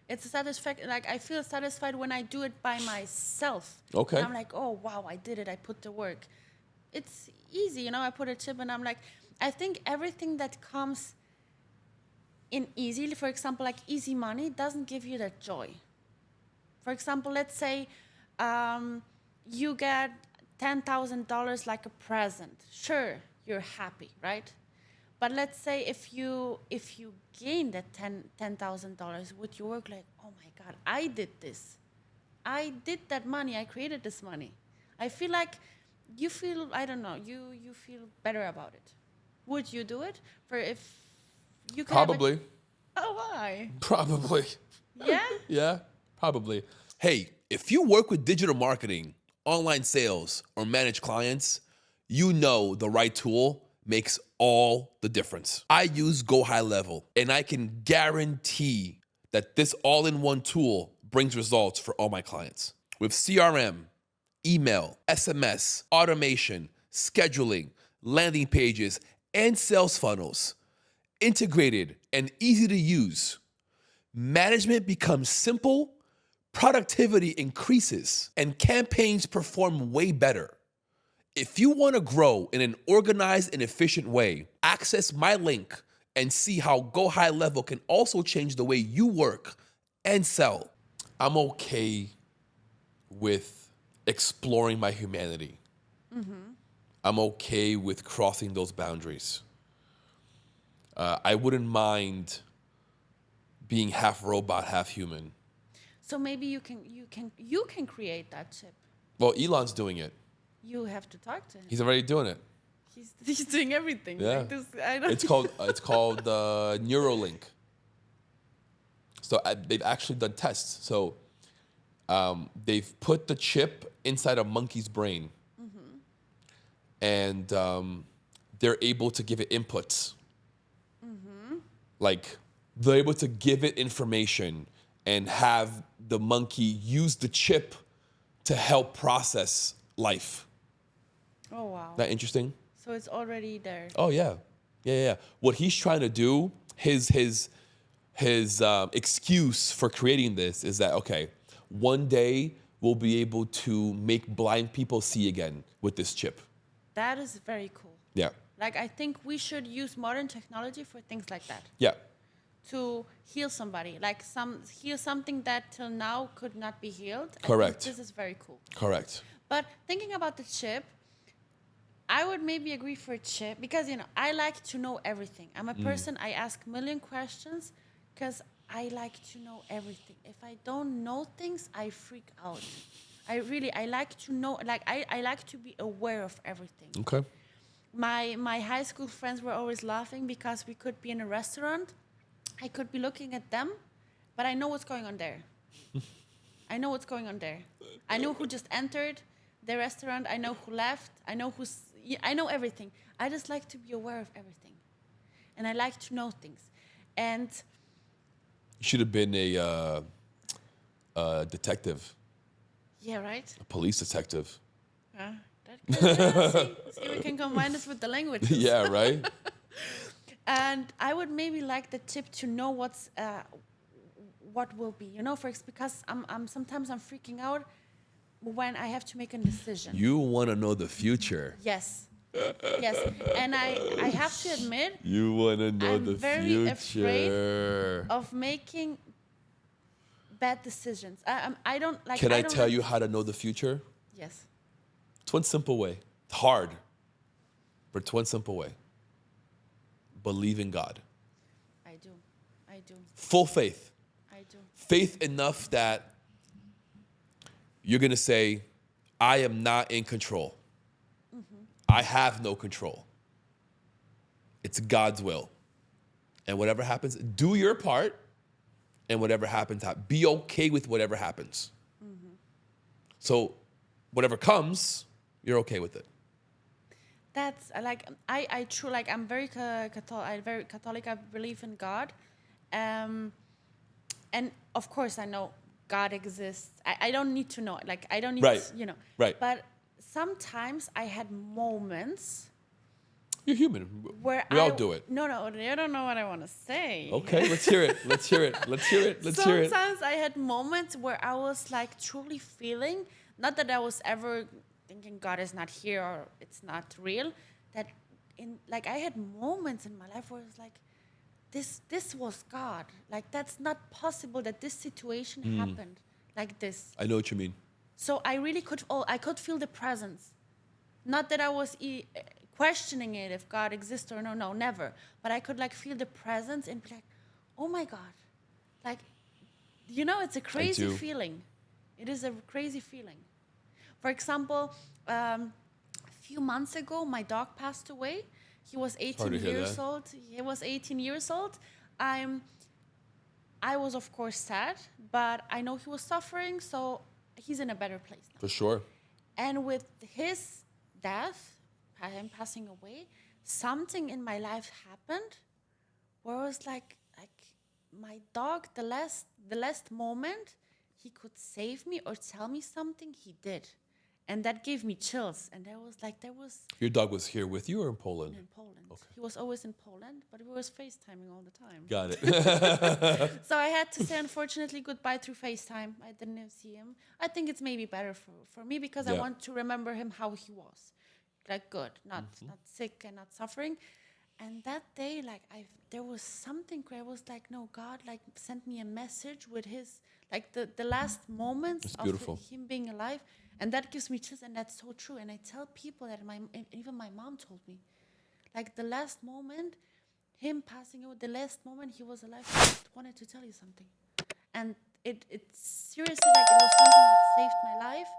It's a satisfaction. Like I feel satisfied when I do it by myself. Okay. And I'm like, oh wow, I did it. I put the work. It's easy, you know. I put a chip, and I'm like, I think everything that comes in easy, for example, like easy money, doesn't give you that joy. For example, let's say you get $10,000 like a present. Sure, you're happy, right? But let's say if you gain that $10,000 with your work, like, oh my God, I did this. I did that money. I created this money. I feel like you feel, I don't know, you feel better about it. Would you do it? For if you could Probably. Oh, why? Probably. Yeah? Yeah, probably. Hey, if you work with digital marketing, online sales, or manage clients, you know the right tool makes all the difference. I use Go High Level, and I can guarantee that this all-in-one tool brings results for all my clients. With CRM, email, SMS, automation, scheduling, landing pages, and sales funnels, integrated and easy to use, management becomes simple, productivity increases, and campaigns perform way better. If you want to grow in an organized and efficient way, access my link and see how Go High Level can also change the way you work and sell. I'm okay with exploring my humanity. I'm okay with crossing those boundaries. I wouldn't mind being half robot, half human. So maybe you can create that chip. Well, Elon's doing it. You have to talk to him. He's already doing it. He's doing everything. Yeah. Like this, I don't It's called Neuralink. So they've actually done tests. So they've put the chip inside a monkey's brain, and they're able to give it inputs. Like they're able to give it information and have the monkey use the chip to help process life. Oh wow. That interesting? So it's already there. Oh yeah. What he's trying to do, his excuse for creating this is that okay, one day we'll be able to make blind people see again with this chip. That is very cool. Yeah. Like I think we should use modern technology for things like that. Yeah. To heal somebody, like heal something that till now could not be healed. Correct. I think this is very cool. Correct. But thinking about the chip, I would maybe agree for a chip because, you know, I like to know everything. I'm a person, I ask a million questions because I like to know everything. If I don't know things, I freak out. I like to know, like, I like to be aware of everything. Okay. My high school friends were always laughing because we could be in a restaurant. I could be looking at them, but I know what's going on there. I know what's going on there. I know who just entered the restaurant. I know who left. I know everything. I just like to be aware of everything. And I like to know things. And You should have been a detective, yeah, right? a police detective. See, we can combine this with the language. Yeah, right? And I would maybe like the tip to know what will be, you know, because sometimes I'm freaking out when I have to make a decision. You want to know the future. Yes. Yes. And I have to admit, You want to know I'm the very future. afraid of making bad decisions. I don't like. Can I don't tell like- you how to know the future? Yes. It's one simple way. It's hard, but it's one simple way. Believe in God. I do. Full faith. I do. Faith enough that you're going to say, I am not in control. I have no control. It's God's will. And whatever happens, do your part. And whatever happens, be okay with whatever happens. So whatever comes, you're okay with it. That's like I true like I'm very Catholic. I believe in God, and of course I know God exists. I don't need to know it. Like I don't need Right. to, Right. But sometimes I had moments You're human. where We all do it. No, you don't know what I want to say. Okay, let's hear it. Let's hear it. Let's hear it. Let's hear it. Sometimes I had moments where I was like truly feeling, not that I was ever thinking God is not here or it's not real, that I had moments in my life where it's like, this was God. Like that's not possible that this situation happened like this. I know what you mean. So I really I could feel the presence. Not that I was questioning it if God exists or no, never. But I could like feel the presence and be like, oh my God. Like, it's a crazy feeling. It is a crazy feeling. For example, a few months ago, my dog passed away. He was 18 years old. He was 18 years old. I was, of course, sad, but I know he was suffering, so he's in a better place now. For sure. And with his death, him passing away, something in my life happened where it was like my dog, the last moment he could save me or tell me something, he did. And that gave me chills. And there was... Your dog was here with you or in Poland? In Poland. Okay. He was always in Poland, but we was FaceTiming all the time. Got it. So I had to say, unfortunately, goodbye through FaceTime. I didn't even see him. I think it's maybe better for me because I want to remember him how he was. Like good, not sick and not suffering. And that day, there was something where I was like, no, God, sent me a message with his, the last moments of him being alive. And that gives me chills, and that's so true. And I tell people that even my mom told me, the last moment, him passing away, the last moment he was alive, I just wanted to tell you something. And it's seriously, it was something that saved my life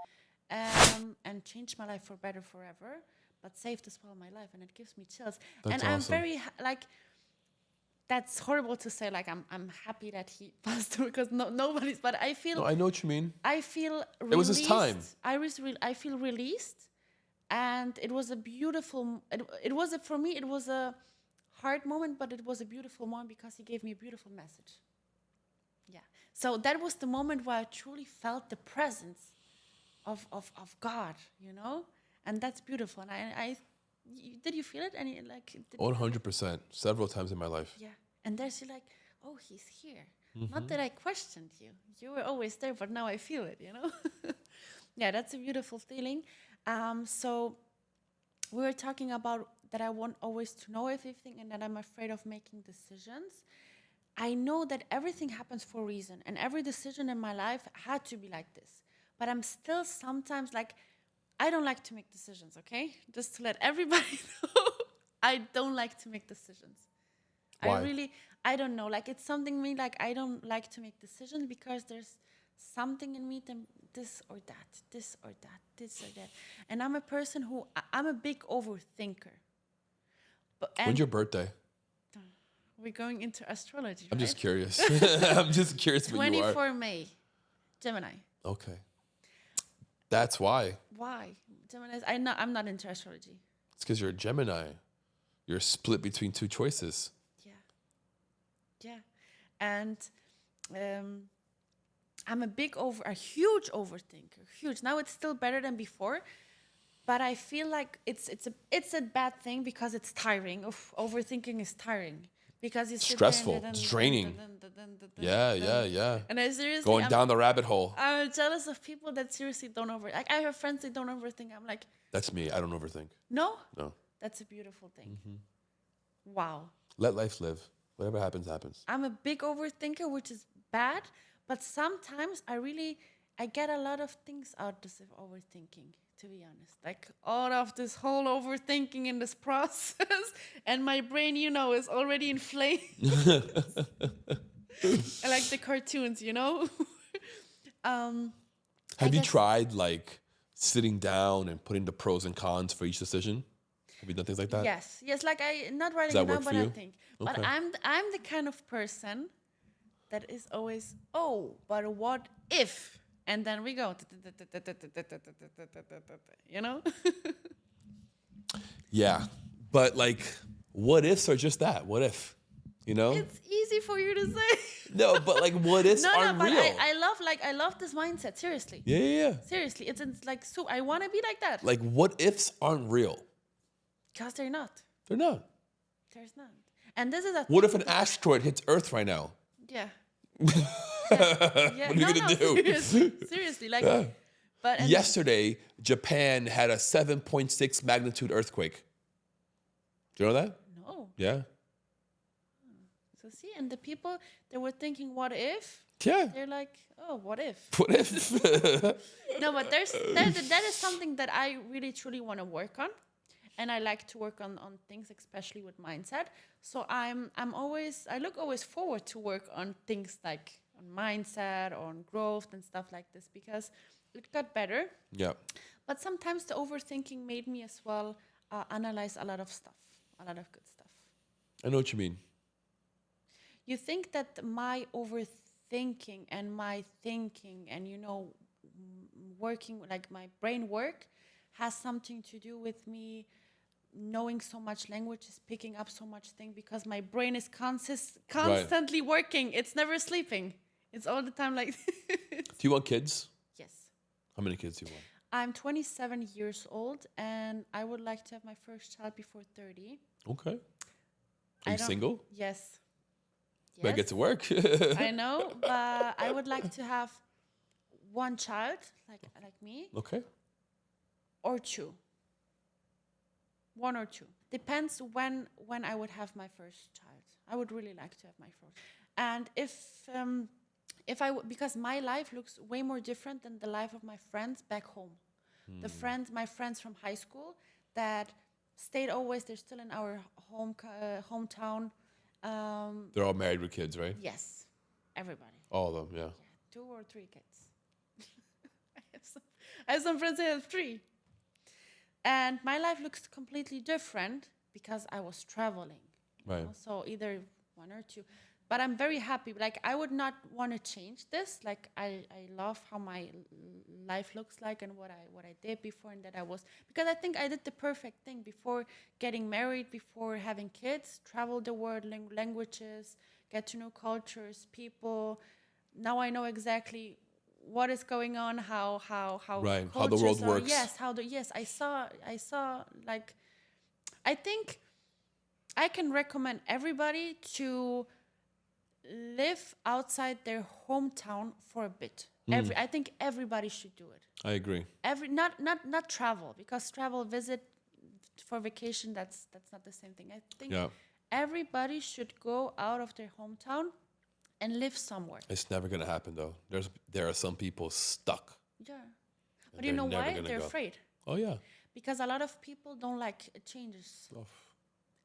and changed my life for better forever, but saved as well my life, and it gives me chills. That's and awesome. I'm very, that's horrible to say, I'm happy that he passed away because nobody's, but I feel... No, I know what you mean. I feel released. It was his time. I feel released, and it was a beautiful... For me, it was a hard moment, but it was a beautiful moment because he gave me a beautiful message. Yeah. So that was the moment where I truly felt the presence of God, And that's beautiful. And did you feel it? 100%. Several times in my life. Yeah. And there's oh, he's here. Not that I questioned you. You were always there, but now I feel it, Yeah, that's a beautiful feeling. So we were talking about that I want always to know everything and that I'm afraid of making decisions. I know that everything happens for a reason, and every decision in my life had to be like this. But I'm still sometimes I don't like to make decisions, okay? Just to let everybody know, I don't like to make decisions. Why? I don't know. It's something in me, I don't like to make decisions because there's something in me, this or that, this or that, this or that. And I'm a person I'm a big overthinker. When's your birthday? We're going into astrology, I'm right? just curious. I'm just curious what you are. 24 May, Gemini. Okay. That's why. Why? Gemini, I'm not into astrology. It's because you're a Gemini. You're split between two choices. Yeah. And I'm a huge overthinker. Huge. Now it's still better than before. But I feel like it's a bad thing because it's tiring. Overthinking is tiring. Because it's stressful. It's draining. Yeah. And I seriously... Going down the rabbit hole. I'm jealous of people that seriously don't overthink. I have friends that don't overthink. I'm like... That's me. I don't overthink. No? No. That's a beautiful thing. Wow. Let life live. Whatever happens, happens. I'm a big overthinker, which is bad. But sometimes I get a lot of things out of overthinking, to be honest. All of this whole overthinking in this process. And my brain, is already inflamed. I like the cartoons, Have you tried sitting down and putting the pros and cons for each decision? Have you done things like that? Yes, like I not writing that it down, work for but I you? think. But Okay. I'm the kind of person that is always, oh, but what if? And then we go, you know? Yeah. But like, what ifs are just that? What if? You know? It's easy for you to say. No, but like, what ifs No, aren't but real. I love this mindset. Seriously, Yeah. seriously, it's like so. I want to be like that. Like, what ifs aren't real? Because they're not. They're not. There's not. And this is a What thing. if an asteroid hits Earth right now? Yeah. Yeah. What are you gonna do? Seriously, like. Yeah. But and Yesterday, Japan had a 7.6 magnitude earthquake. Do you know that? no. Yeah. So see, and the people they were thinking, what if? Yeah. They're like, oh, what if? What if? No, but that is something that I really truly want to work on, and I like to work on things, especially with mindset. So I look always forward to work on things like on mindset, on growth, and stuff like this because it got better. Yeah. But sometimes the overthinking made me as well analyze a lot of stuff, a lot of good stuff. I know what you mean. You think that my overthinking and my thinking and, working, like my brain work has something to do with me knowing so much languages, picking up so much thing because my brain is constantly working. It's never sleeping. It's all the time like Do you want kids? Yes. How many kids do you want? I'm 27 years old and I would like to have my first child before 30. Okay. Are you single? Yes. Better get to work. I know, but I would like to have one child, like me, Okay. or two. One or two. Depends when I would have my first child. I would really like to have my first. And because my life looks way more different than the life of my friends back home. My friends from high school that stayed always, they're still in our hometown. They're all married with kids, right? Yes, everybody. All of them, yeah. 2 or 3 kids. I have some friends that have 3. And my life looks completely different because I was traveling. Right. So either 1 or 2. But I'm very happy. Like, I would not want to change this. Like, I love how my life looks like and what I did before and that I was. Because I think I did the perfect thing before getting married, before having kids, travel the world, languages, get to know cultures, people. Now I know exactly what is going on, how right, how the world works. Yes, I saw like, I think I can recommend everybody to live outside their hometown for a bit. I think everybody should do it. I agree. Not travel, because visit for vacation, that's not the same thing. I think everybody should go out of their hometown and live somewhere. It's never gonna happen though. There are some people stuck. Yeah. But you know why? They're afraid. Oh yeah. Because a lot of people don't like changes.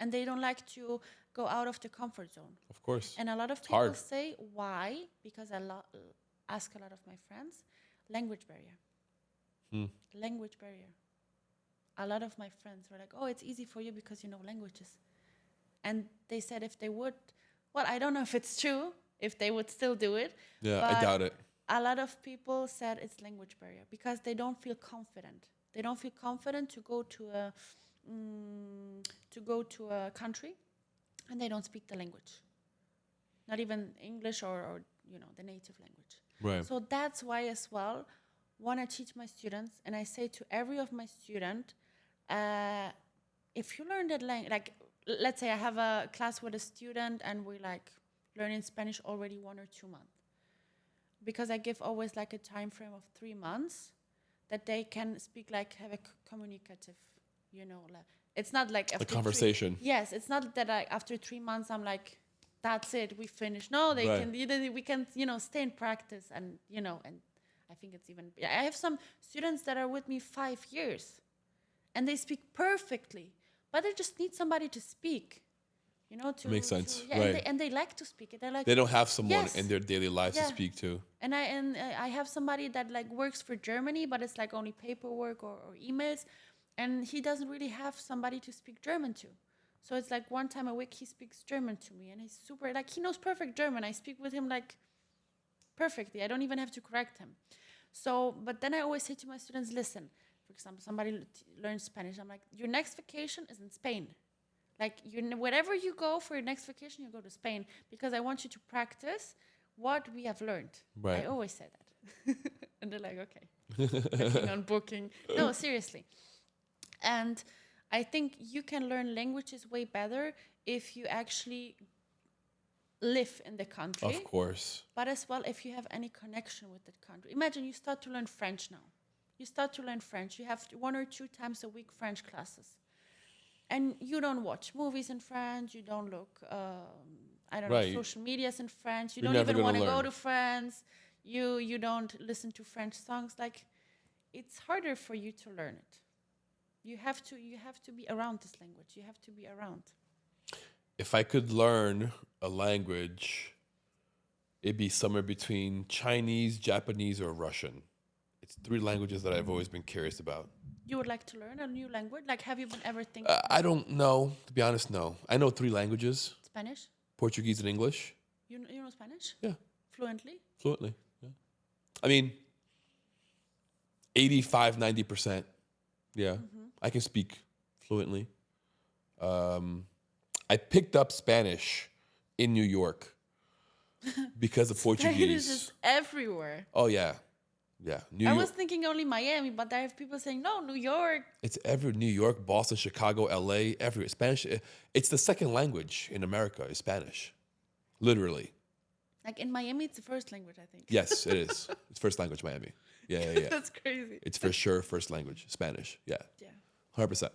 And they don't like to go out of the comfort zone. Of course. And a lot of people say, why? Because I ask a lot of my friends, language barrier. Language barrier. A lot of my friends were like, oh, it's easy for you because you know languages. And they said if they would, well, I don't know if it's true, if they would still do it. Yeah, I doubt it. A lot of people said it's language barrier because they don't feel confident. They don't feel confident to go to a country and they don't speak the language. Not even English or the native language. Right. So that's why as well, when I teach my students, and I say to every of my student, if you learn that language, like let's say I have a class with a student and we like learning Spanish already 1 or 2 months. Because I give always like a time frame of 3 months that they can speak, like have a communicative, it's not like after a conversation. Yes, it's not that after 3 months I'm like, that's it, we finished. No, we can stay in practice and and I think it's even. I have some students that are with me 5 years, and they speak perfectly, but they just need somebody to speak. Makes sense, right? Right? And they like to speak it. They don't have someone in their daily lives to speak to. And I have somebody that like works for Germany, but it's like only paperwork or emails, and he doesn't really have somebody to speak German to. So it's like one time a week he speaks German to me, and he's super, like, he knows perfect German. I speak with him like perfectly. I don't even have to correct him. So, but then I always say to my students, listen, for example, somebody learns Spanish. I'm like, your next vacation is in Spain. Like, wherever you go for your next vacation, you go to Spain, because I want you to practice what we have learned. Right. I always say that. And they're like, okay, working on booking. No, seriously. And I think you can learn languages way better if you actually live in the country. Of course. But as well, if you have any connection with the country. Imagine you start to learn French now. You start to learn French. You have 1 or 2 times a week French classes. And you don't watch movies in French. You don't look, I don't know, social medias in French. You You're don't never even want to gonna go learn. to France. You don't listen to French songs. Like, it's harder for you to learn it. You have to be around this language. You have to be around. If I could learn a language, it'd be somewhere between Chinese, Japanese, or Russian. It's 3 languages that I've always been curious about. You would like to learn a new language? Like, have you been ever thinking I don't know, to be honest, no. I know 3 languages, Spanish? Portuguese and English. You know Spanish? Yeah, Fluently? fluently. Yeah. I mean, 85, 90%. Yeah, I can speak fluently. I picked up Spanish in New York because of Spanish Portuguese. is everywhere. Oh, yeah. Yeah, New I York. was thinking only Miami, but I have people saying, no, New York. It's every New York, Boston, Chicago, LA, everywhere. Spanish. It's the second language in America. Is Spanish, literally. Like in Miami, it's the first language, I think. Yes, it is. It's first language, Miami. Yeah. That's crazy. It's for sure first language, Spanish. Yeah, Yeah. 100%.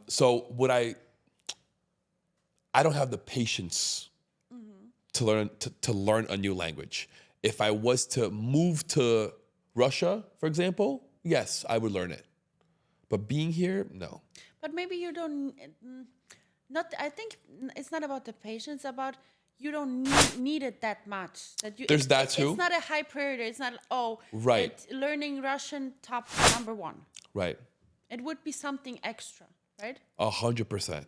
So would I don't have the patience to learn a new language. If I was to move to Russia, for example, yes, I would learn it. But being here, no. But maybe you don't, I think it's not about the patience, about you don't need it that much. There's that too. It's not a high priority. It's not, Right. learning Russian top number 1. Right. It would be something extra, right? 100%.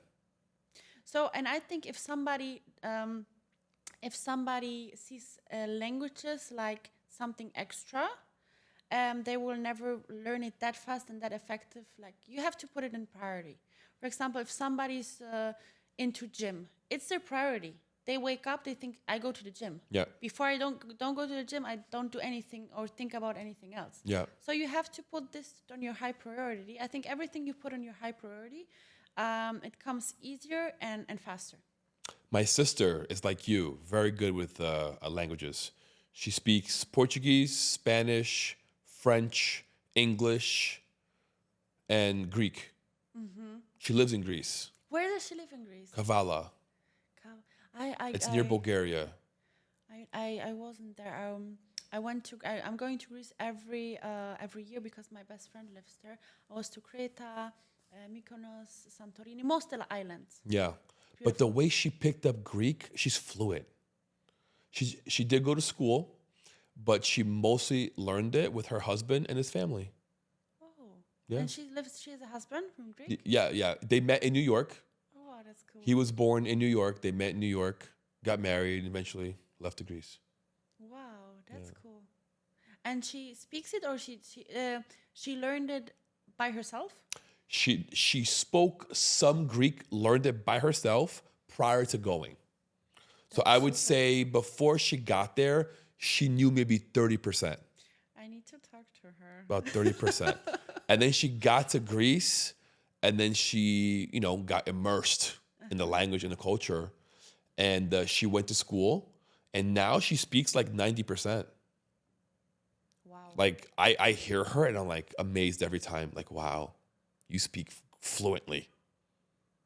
So, and I think if somebody sees languages like something extra, they will never learn it that fast and that effective. Like, you have to put it in priority. For example, if somebody's into gym, it's their priority. They wake up, they think, I go to the gym. Yeah. Before I don't go to the gym, I don't do anything or think about anything else. Yeah. So you have to put this on your high priority. I think everything you put on your high priority, it comes easier and faster. My sister is like you, very good with languages. She speaks Portuguese, Spanish, French, English, and Greek. She lives in Greece. Where does she live in Greece? Kavala. It's near Bulgaria. I wasn't there. I'm going to Greece every year because my best friend lives there. I was to Creta, Mykonos, Santorini, most of the islands. Yeah. But the way she picked up Greek, she's fluent. She did go to school, but she mostly learned it with her husband and his family. Oh. Yeah. And she has a husband from Greek? Yeah. They met in New York. Oh, that's cool. He was born in New York. They met in New York, got married, and eventually left to Greece. Wow, that's cool. And she speaks it, or she learned it by herself? She spoke some Greek, learned it by herself prior to going. So I would say before she got there, she knew maybe 30%. I need to talk to her. About 30%. And then she got to Greece, and then she, got immersed in the language and the culture. And she went to school, and now she speaks like 90%. Wow. Like, I hear her, and I'm like amazed every time. Like, wow, you speak fluently.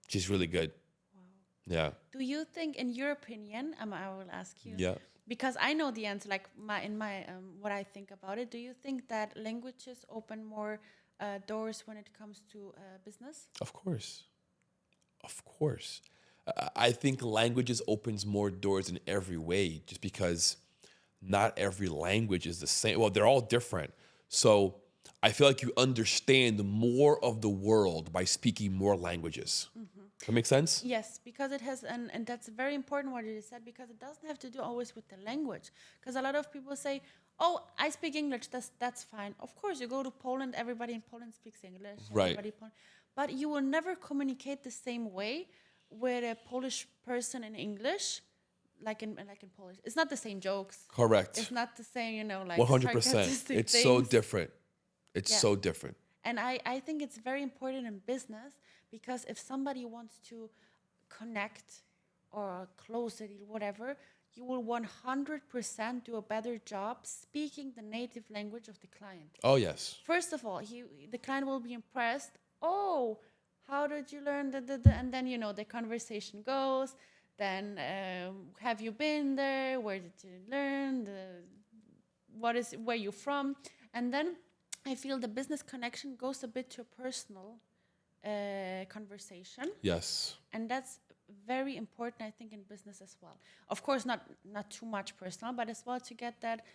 She's really good. Wow. Yeah. Do you think, in your opinion, I will ask you, Yeah. because I know the answer, like what I think about it. Do you think that languages open more doors when it comes to business? Of course. Of course. I think languages opens more doors in every way, just because not every language is the same. Well, they're all different. So I feel like you understand more of the world by speaking more languages. That make sense? Yes, because it has, and that's very important what you said, because it doesn't have to do always with the language. Because a lot of people say, oh, I speak English, that's fine. Of course, you go to Poland, everybody in Poland speaks English. Right. But you will never communicate the same way with a Polish person in English, like in Polish. It's not the same jokes. Correct. It's not the same, like 100%. sarcastic It's things. so different. It's Yeah. so different. And I think it's very important in business, because if somebody wants to connect or close it, whatever, you will 100% do a better job speaking the native language of the client. Oh, yes. First of all, the client will be impressed. Oh, how did you learn that? And then, the conversation goes. Then, have you been there? Where did you learn? Where you from? And then I feel the business connection goes a bit to a personal conversation. Yes. And that's very important, I think, in business as well. Of course, not too much personal, but as well to get that,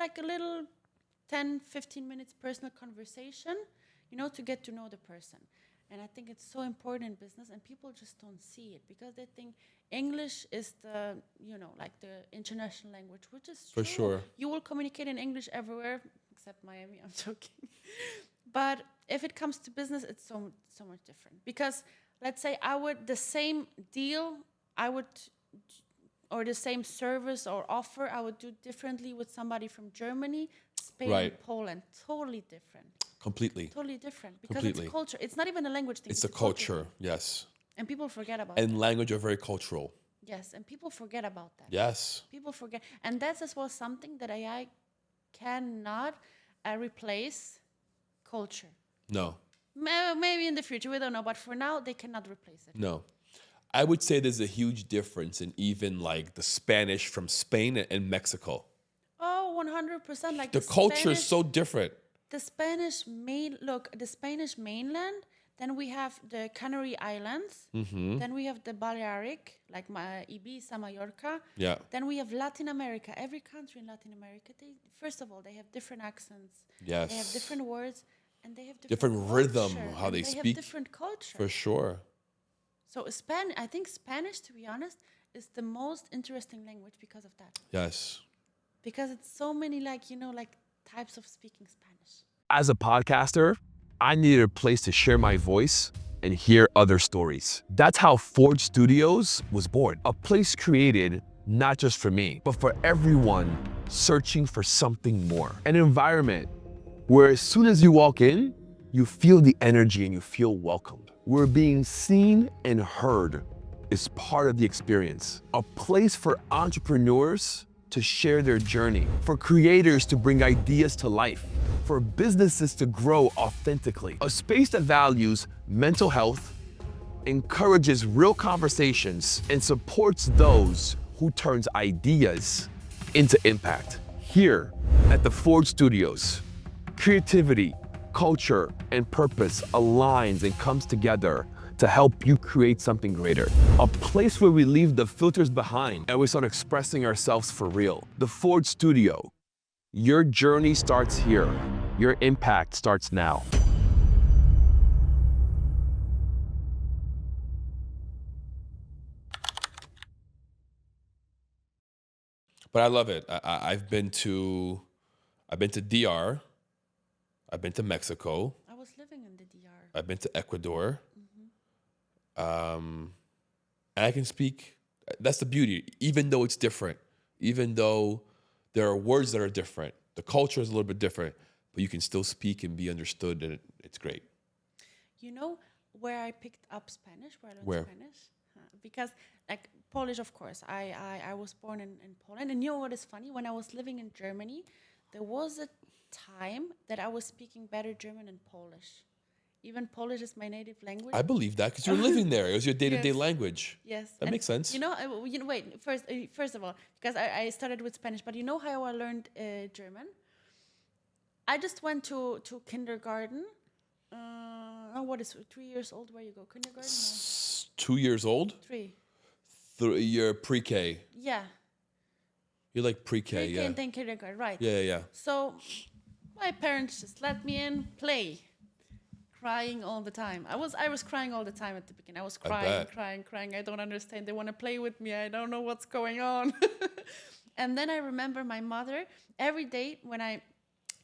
like a little 10, 15 minutes personal conversation, to get to know the person. And I think it's so important in business, and people just don't see it because they think English is the, like the international language, which is For true. sure. You will communicate in English everywhere, except Miami, I'm joking. But if it comes to business, it's so much different. Because let's say the same deal, or the same service or offer, I would do differently with somebody from Germany, Spain, Right. Poland. Totally different. Completely. Totally different. Because Completely. it's culture. It's not even a language thing. It's the culture. Yes. And people forget about And that. language are very cultural. Yes, and people forget about that. Yes. People forget. And that's as well something that AI cannot replace culture. No. Maybe in the future, we don't know. But for now, they cannot replace it. No. I would say there's a huge difference in even like the Spanish from Spain and Mexico. Oh, 100%. Like The culture is so different. The Spanish mainland, then we have the Canary Islands, then we have the Balearic, like Ibiza, Mallorca. Yeah. Then we have Latin America. Every country in Latin America, first of all, they have different accents. Yes. They have different words, and they have Different rhythm, culture, how and they have speak. different culture. For sure. So I think Spanish, to be honest, is the most interesting language because of that. Yes. Because it's so many like types of speaking Spanish. As a podcaster, I needed a place to share my voice and hear other stories. That's how Forge Studios was born. A place created not just for me, but for everyone searching for something more. An environment where as soon as you walk in, you feel the energy and you feel welcomed. Where being seen and heard is part of the experience. A place for entrepreneurs to share their journey, for creators to bring ideas to life, for businesses to grow authentically. A space that values mental health, encourages real conversations, and supports those who turns ideas into impact. Here at the Forge Studios, creativity, culture, and purpose aligns and comes together to help you create something greater. A place where we leave the filters behind and we start expressing ourselves for real. The Forge Studio. Your journey starts here. Your impact starts now. But I love it. I've been to DR. I've been to Mexico. I was living in the DR. I've been to Ecuador. And I can speak. That's the beauty. Even though it's different, even though there are words that are different, the culture is a little bit different, but you can still speak and be understood, and it's great. You know where I picked up Spanish, where I learned Where? Spanish? Because like Polish, of course. I was born in Poland. And you know what is funny? When I was living in Germany, there was a time that I was speaking better German than Polish. Even Polish is my native language. I believe that because you're living there. It was your day-to-day Yes. language. Yes. That makes sense. Wait, first of all, because I started with Spanish, but you know how I learned German? I just went to kindergarten. What is 3 years old? Where you go? Kindergarten? No. 2 years old? 3. You're pre-K. Yeah. You're like pre-K, Pre-K yeah. and then kindergarten, right? Yeah. So My parents just let me in, play. Crying all the time. I was crying all the time at the beginning. I was crying. I don't understand. They want to play with me. I don't know what's going on. And then I remember my mother, every day when I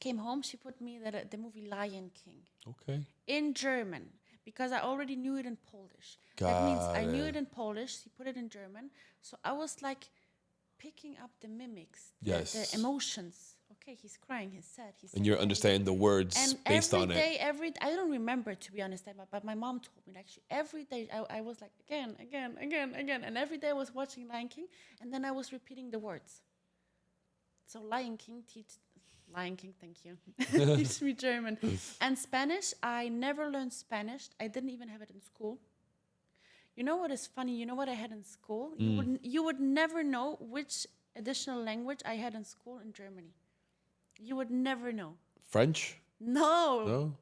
came home, she put me the movie Lion King. Okay. In German, because I already knew it in Polish. That means I knew it in Polish. She put it in German. So I was like picking up the mimics, the emotions. Okay, he's crying, he's sad, and you're understanding the words and based on it. I don't remember, to be honest, but my mom told me, like, every day I was like, again. And every day I was watching Lion King, and then I was repeating the words. So Lion King, thank you, teach me German. And Spanish, I never learned Spanish. I didn't even have it in school. You know what is funny? You know what I had in school? You would never know which additional language I had in school in Germany. You would never know. French? No.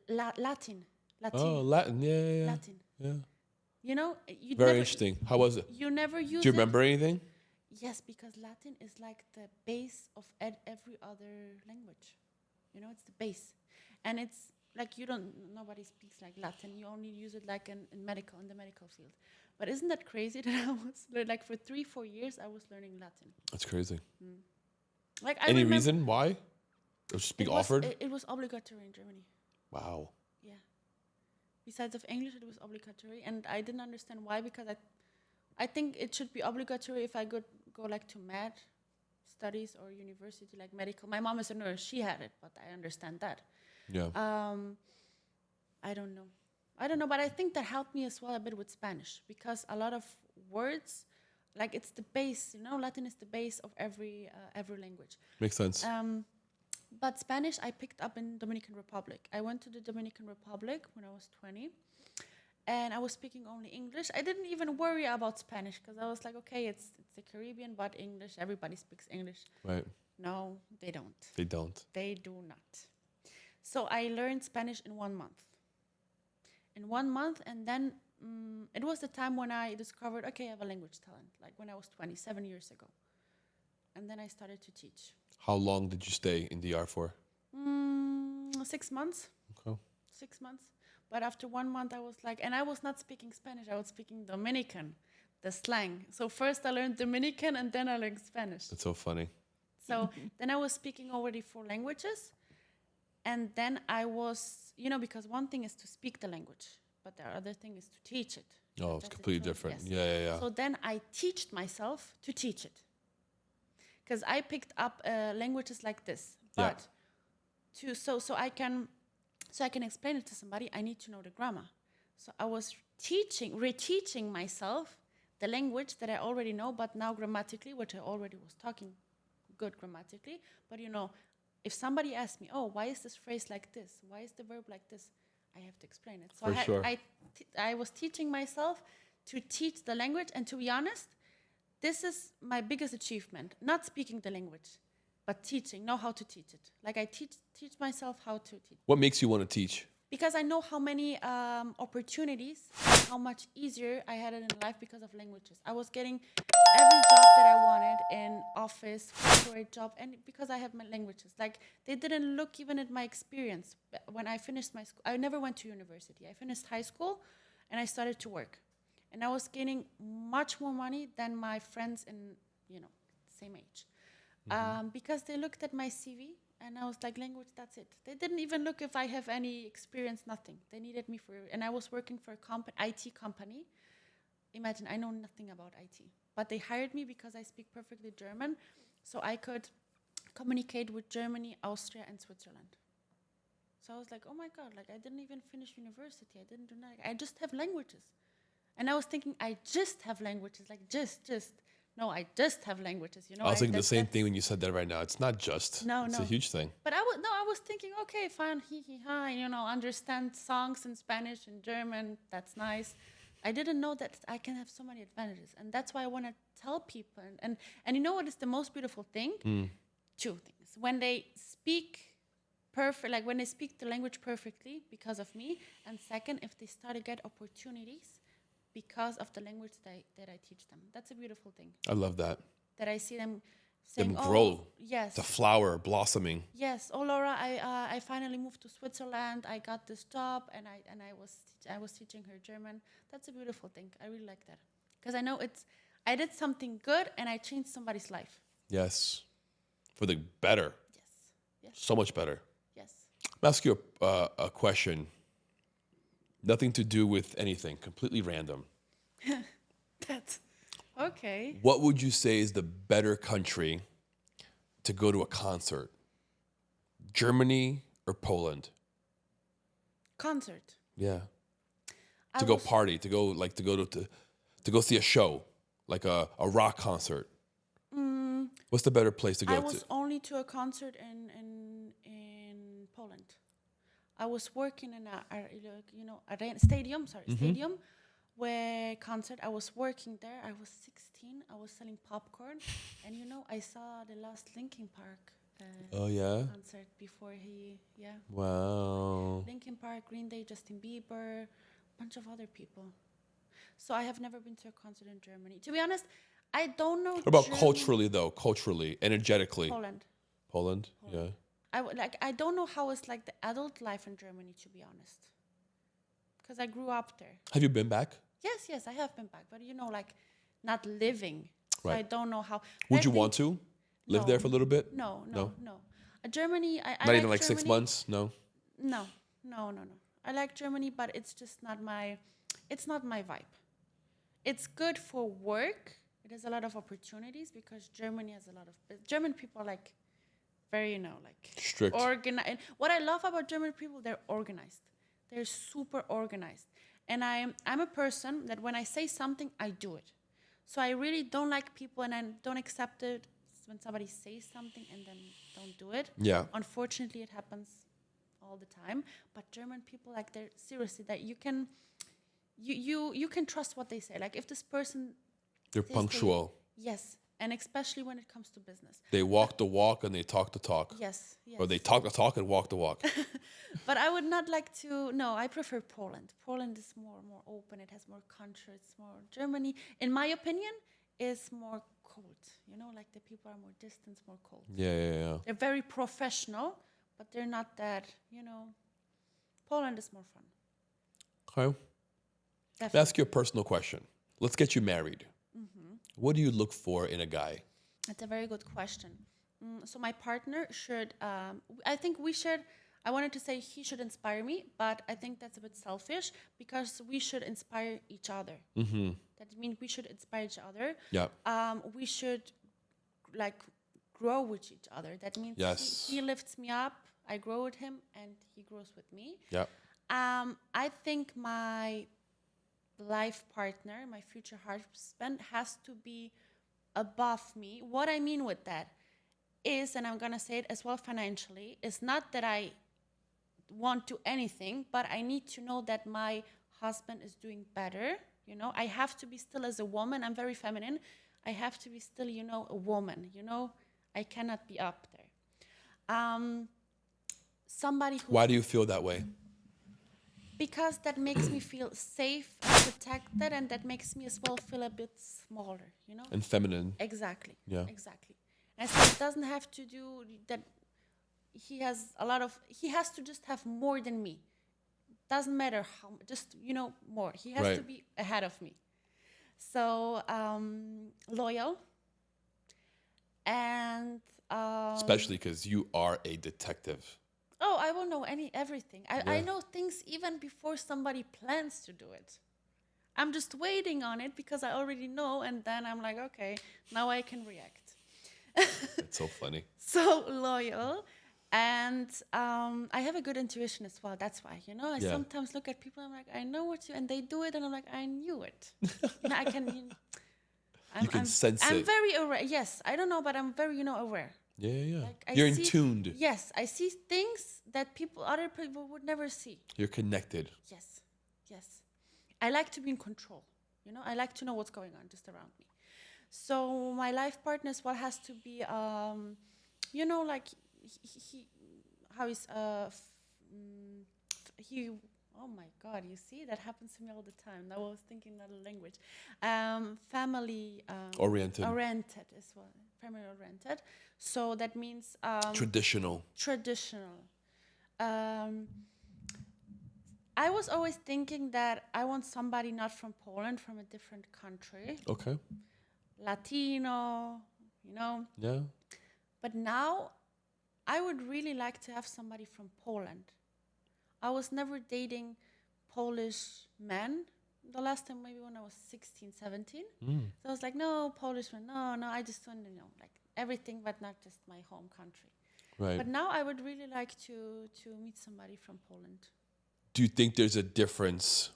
Latin. Oh, Latin. Yeah. Latin. Yeah. You know, Very interesting. How was it? You never use it. Do you remember anything? Yes, because Latin is like the base of every other language. You know, it's the base. And it's like nobody speaks like Latin. You only use it like in the medical field. But isn't that crazy that I was like for 3-4 years I was learning Latin? That's crazy. Like Any reason why? It was just being offered? It was obligatory in Germany. Wow. Yeah. Besides of English, it was obligatory, and I didn't understand why, because I think it should be obligatory if I go like to med studies or university, like medical. My mom is a nurse; she had it, but I understand that. Yeah. I don't know, but I think that helped me as well a bit with Spanish, because a lot of words, like, it's the base, you know, Latin is the base of every language. Makes sense. But Spanish I picked up in Dominican Republic. I went to the Dominican Republic when I was 20, and I was speaking only English. I didn't even worry about Spanish, because I was like, okay, it's the Caribbean, but English, everybody speaks English. Right. No, they don't. They don't. They do not. So I learned Spanish in 1 month. And then it was the time when I discovered, okay, I have a language talent, like when I was 27 years ago. And then I started to teach. How long did you stay in DR for? 6 months. Okay. 6 months. But after 1 month, I was like, and I was not speaking Spanish, I was speaking Dominican, the slang. So first I learned Dominican, and then I learned Spanish. That's so funny. So then I was speaking already 4 languages. And then I was, you know, because one thing is to speak the language, but the other thing is to teach it. Oh, it's completely different. Yes. Yeah. So then I taught myself to teach it. Because I picked up languages like this. But so I can explain it to somebody, I need to know the grammar. So I was reteaching myself the language that I already know, but now grammatically, which I already was talking good grammatically. But, you know, if somebody asks me, oh, why is this phrase like this? Why is the verb like this? I have to explain it. So I was teaching myself to teach the language. And to be honest, this is my biggest achievement. Not speaking the language, but know how to teach it. Like, I teach myself how to teach. What makes you want to teach? Because I know how many opportunities, how much easier I had it in life because of languages. I was getting every job that I wanted in office, corporate job, and because I have my languages. Like, they didn't look even at my experience. When I finished my school, I never went to university. I finished high school, and I started to work. And I was gaining much more money than my friends in, you know, same age. Because they looked at my CV, and I was like, language, that's it. They didn't even look if I have any experience, nothing. They needed me and I was working for a IT company. Imagine, I know nothing about IT. But they hired me because I speak perfectly German, so I could communicate with Germany, Austria, and Switzerland. So I was like, oh my God, like, I didn't even finish university. I didn't do nothing. I just have languages. And I was thinking, I just have languages, like just. No, I just have languages, you know. I was thinking the same thing when you said that right now. It's not just. No. It's a huge thing. But I was thinking, okay, fine, hi, you know, understand songs in Spanish and German, that's nice. I didn't know that I can have so many advantages. And that's why I want to tell people. And you know what is the most beautiful thing? 2 things. When they speak like when they speak the language perfectly because of me. And second, if they start to get opportunities because of the language that I teach them. That's a beautiful thing. I love that. That I see them saying, Them grow. yes, The flower blossoming. yes. Oh, Laura, I finally moved to Switzerland. I got this job, and I was teaching her German. That's a beautiful thing. I really like that because I know I did something good and I changed somebody's life. Yes. For the better. Yes, yes, So much better. yes. I'll ask you a question. Nothing to do with anything. Completely random. That's okay. What would you say is the better country to go to a concert? Germany or Poland? Concert. Yeah. I To go was- party, to go see a show, like a rock concert. What's the better place to go I was to? only to a concert in Poland. I was working in a stadium. Sorry, stadium, where concert. I was working there. I was 16. I was selling popcorn, and I saw the last Linkin Park Oh yeah. concert before Wow. Linkin Park, Green Day, Justin Bieber, a bunch of other people. So I have never been to a concert in Germany. To be honest, I don't know. What about German- culturally though? Culturally, energetically. Poland. Poland. Yeah. I don't know how it's like the adult life in Germany, to be honest, because I grew up there. Have you been back? Yes, I have been back, but like not living. So I Right. don't know how. Would I you think- want to live there for a little bit? No. No? Germany. I Not even like Germany. 6 months. No. No. I like Germany, but it's just not my. It's not my vibe. It's good for work. It has a lot of opportunities because Germany has a lot of. German people are like very, like Strict. organized. What I love about German people, they're organized. They're super organized. And I'm a person that when I say something, I do it. So I really don't like people and I don't accept it when somebody says something and then don't do it. Yeah. Unfortunately, it happens all the time. But German people, like, they're seriously that you can trust what they say. Like if this person They're says punctual. yes, and especially when it comes to business. They walk the walk and they talk the talk. Yes. Or they talk the talk and walk the walk. But I would not like to. No, I prefer Poland. Poland is more open. It has more culture. It's more Germany, in my opinion, is more cold. Like the people are more distant, more cold. Yeah. They're very professional, but they're not that. Poland is more fun. Okay. Let me Definitely. ask you a personal question. Let's get you married. What do you look for in a guy? That's a very good question. So my partner should. I think we should. I wanted to say he should inspire me, but I think that's a bit selfish because we should inspire each other. Mm-hmm. That means we should inspire each other. Yeah. We should grow with each other. That means Yes. he lifts me up, I grow with him, and he grows with me. Yeah. I think my life partner, my future husband, has to be above me. What I mean with that is, and I'm gonna say it as well financially, is not that I won't do anything, but I need to know that my husband is doing better. I have to be still as a woman. I'm very feminine. I have to be still, a woman. I cannot be up there. Somebody who. Why do you feel that way? Because that makes me feel safe and protected, and that makes me as well feel a bit smaller. And feminine. Exactly. Yeah. Exactly. And so it doesn't have to do that. He has to just have more than me. Doesn't matter how, just, more. He has to Right. be ahead of me. So, loyal. And, Especially because you are a detective. oh, I will know everything. I Yeah. know things even before somebody plans to do it. I'm just waiting on it because I already know, and then I'm like, okay, now I can react. It's so funny. So loyal, and I have a good intuition as well. That's why, I Yeah. sometimes look at people. I'm like, I know what you, and they do it, and I'm like, I knew it. I can. can sense I'm it. very aware. Yes, I don't know, but I'm very, aware. Yeah. Like, I You're in see- tuned. Yes, I see things that other people would never see. You're connected. Yes. I like to be in control. I like to know what's going on just around me. So my life partner as well has to be, like he how is he Oh my God, you see, that happens to me all the time. Now I was thinking another language. Family oriented as well, family oriented. So that means Traditional. traditional. Um, I was always thinking that I want somebody not from Poland, from a different country, Okay. Latino, you know. Yeah. But now I would really like to have somebody from Poland. I was never dating Polish men. The last time maybe when I was 16, 17. So I was like, no, Polish men, no, I just want to know, like everything but not just my home country. Right. But now I would really like to meet somebody from Poland. Do you think there's a difference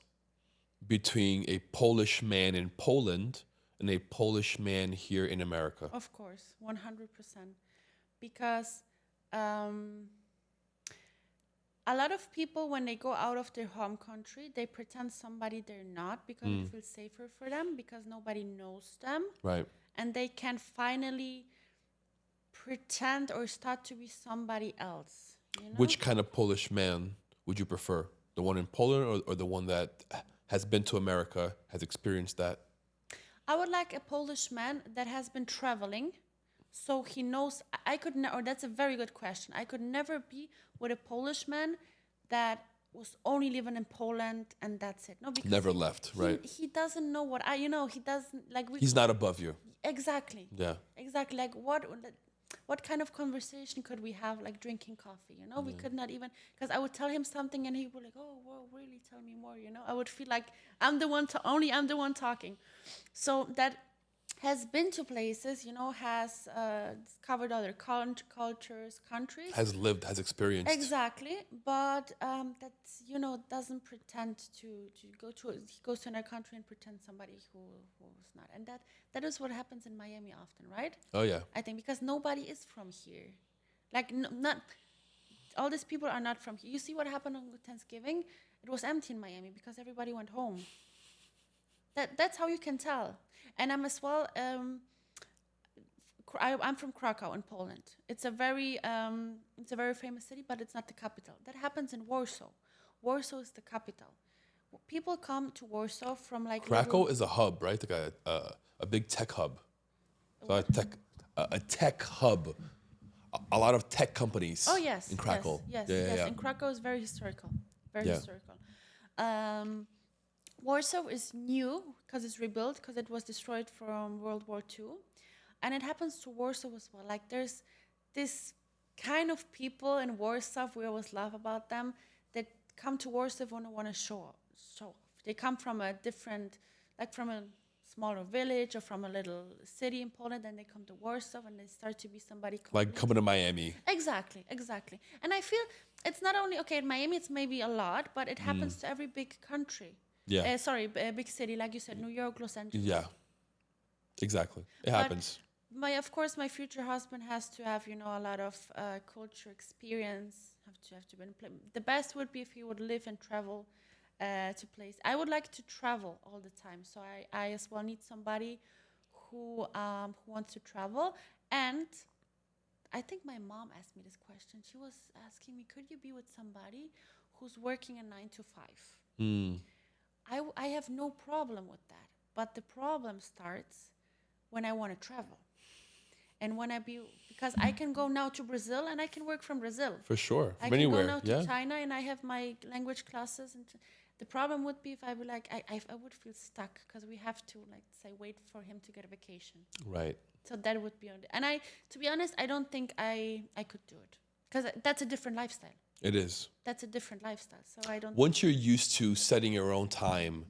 between a Polish man in Poland and a Polish man here in America? Of course, 100%. Because a lot of people, when they go out of their home country, they pretend somebody they're not because it feels safer for them because nobody knows them. Right. And they can finally pretend or start to be somebody else. You know? Which kind of Polish man would you prefer? The one in Poland or the one that has been to America, has experienced that? I would like a Polish man that has been traveling, so he knows. Or that's a very good question. I could never be with a Polish man that was only living in Poland and that's it. No, because Never left, right? He doesn't know what he doesn't like. He's not above you. Exactly. Yeah. Exactly. Like what kind of conversation could we have, like drinking coffee? You know, we could not even, because I would tell him something and he would like, oh, well, really, tell me more. You know, I would feel like I'm the one talking. So that has been to places, you know, has covered other cultures, countries. Has lived, has experienced. Exactly, but that's, you know, doesn't pretend to go to. He goes to another country and pretends somebody who's not, and that is what happens in Miami often, right? Oh, yeah. I think because nobody is from here, like not all these people are not from here. You see what happened on Thanksgiving? It was empty in Miami because everybody went home. That's how you can tell. And I'm as well. I'm from Krakow in Poland. It's a very famous city, but it's not the capital. That happens in Warsaw. Warsaw is the capital. People come to Warsaw from like Krakow is a hub, right? Like a big tech hub. So a tech hub. A lot of tech companies. Oh yes, in Krakow. Yes. Yeah. And Krakow is very historical. Very historical. Warsaw is new because it's rebuilt because it was destroyed from World War II. And it happens to Warsaw as well. Like there's this kind of people in Warsaw, we always laugh about them, that come to Warsaw when they want to show off. They come from a different, like from a smaller village or from a little city in Poland, and they come to Warsaw and they start to be somebody. Like coming to Miami. Exactly. And I feel it's not only, okay, in Miami it's maybe a lot, but it happens to every big country. Yeah. Big city, like you said, New York, Los Angeles. Yeah. Exactly. It happens. Of course, my future husband has to have, you know, a lot of culture experience. Have to be the best would be if he would live and travel to place. I would like to travel all the time, so I as well need somebody who wants to travel. And I think my mom asked me this question. She was asking me, could you be with somebody who's working a 9 to 5? I have no problem with that, but the problem starts when I want to travel. And because I can go now to Brazil and I can work from Brazil. For sure. I From anywhere. can go now to China and I have my language classes. And the problem would be if I would I would feel stuck because we have to, like, say, wait for him to get a vacation. Right. So that would be to be honest, I don't think I could do it because that's a different lifestyle. It is. That's a different lifestyle. So I don't. Once you're used to setting your own time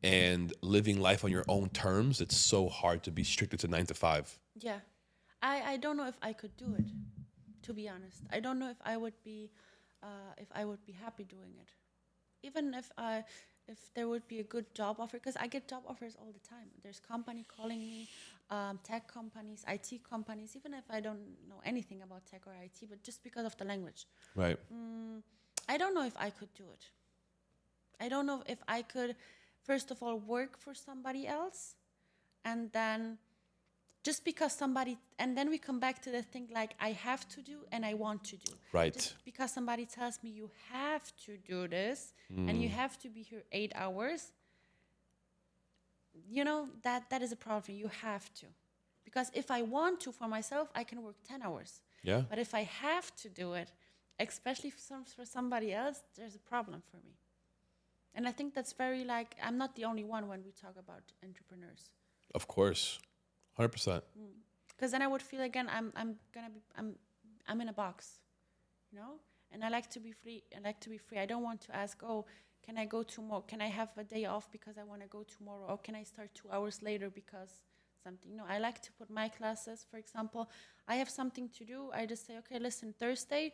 and living life on your own terms, it's so hard to be stricted to 9 to 5. Yeah. I don't know if I could do it, to be honest. I don't know if I would be happy doing it, even if there would be a good job offer, because I get job offers all the time. There's company calling me, tech companies, IT companies, even if I don't know anything about tech or IT, but just because of the language. Right. I don't know if I could do it. I don't know if I could, first of all, work for somebody else, and then just because somebody, and then we come back to the thing like I have to do and I want to do. Right. Just because somebody tells me you have to do this and you have to be here 8 hours, you know, that is a problem. You have to. Because if I want to for myself, I can work 10 hours. Yeah. But if I have to do it, especially for somebody else, there's a problem for me. And I think that's very like, I'm not the only one when we talk about entrepreneurs. Of course. 100%. Because then I would feel again, I'm in a box, you know? And I like to be free. I don't want to ask, oh, can I go tomorrow? Can I have a day off because I want to go tomorrow? Or can I start 2 hours later because something? No, I like to put my classes, for example. I have something to do. I just say, okay, listen, Thursday,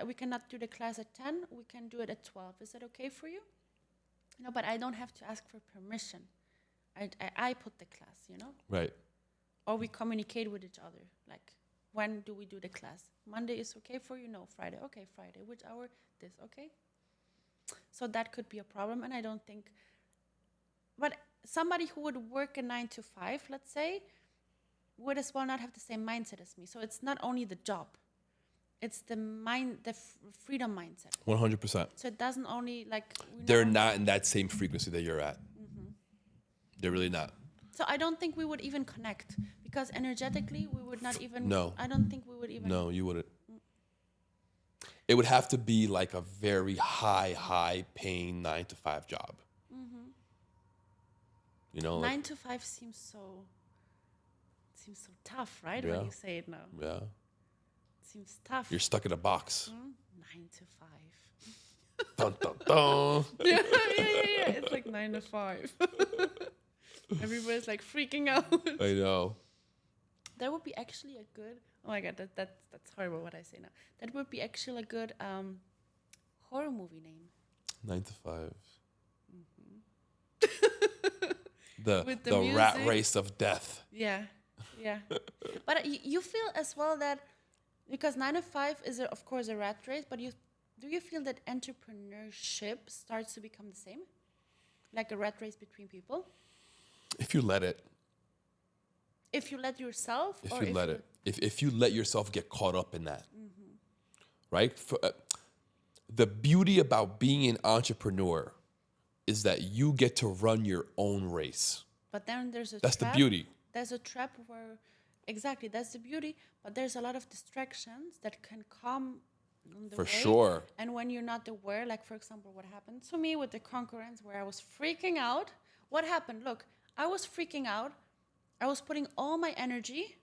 we cannot do the class at 10. We can do it at 12. Is that okay for you? No, but I don't have to ask for permission. I put the class, you know? Right. Or we communicate with each other. Like, when do we do the class? Monday is okay for you? No. Friday. Okay, Friday. Which hour? This. Okay. So that could be a problem. And I don't think... But somebody who would work a 9 to 5, let's say, would as well not have the same mindset as me. So it's not only the job. It's the freedom mindset. 100%. So it doesn't only like... They're not in that same frequency that you're at. They're really not. So I don't think we would even connect because energetically we would not even. No. I don't think we would even. No, you wouldn't. It would have to be like a very high paying 9 to 5 job. You know, 9 to 5 seems so tough, right? Yeah. When you say it now. Yeah. It seems tough. You're stuck in a box. 9 to 5. Dun, dun, dun. yeah. It's like 9 to 5. Everybody's like freaking out. I know. That would be actually a good. Oh my god, that's horrible what I say now. That would be actually a good horror movie name. 9 to 5. With the the rat music. race of death. Yeah. But you feel as well that because 9 to 5 is of course a rat race, but do you feel that entrepreneurship starts to become the same, like a rat race between people? If you let it. If you let yourself, If you let it. If you let yourself get caught up in that. Right? The beauty about being an entrepreneur is that you get to run your own race. But then there's a That's trap. the beauty. There's a trap where, exactly, that's the beauty. But there's a lot of distractions that can come on the For way. sure. And when you're not aware, like for example, what happened to me with the concurrence, where I was freaking out. What happened? Look, I was freaking out. I was putting all my energy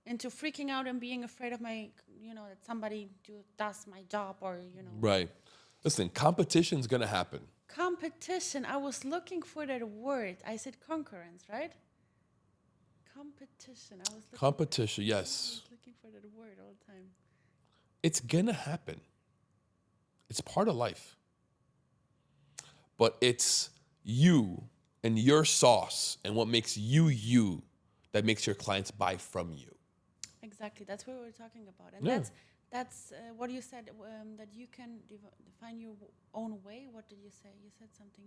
into freaking out and being afraid of my, that somebody does my job or. Right. Listen, competition's gonna happen. Competition. I was looking for that word. I said concurrence, right? Competition. Competition, yes. I was looking for that word all the time. It's gonna happen. It's part of life. But it's you and your sauce and what makes you that makes your clients buy from you. Exactly. That's what we're talking about. And Yeah. that's what you said, that you can define your own way. What did you say? You said something.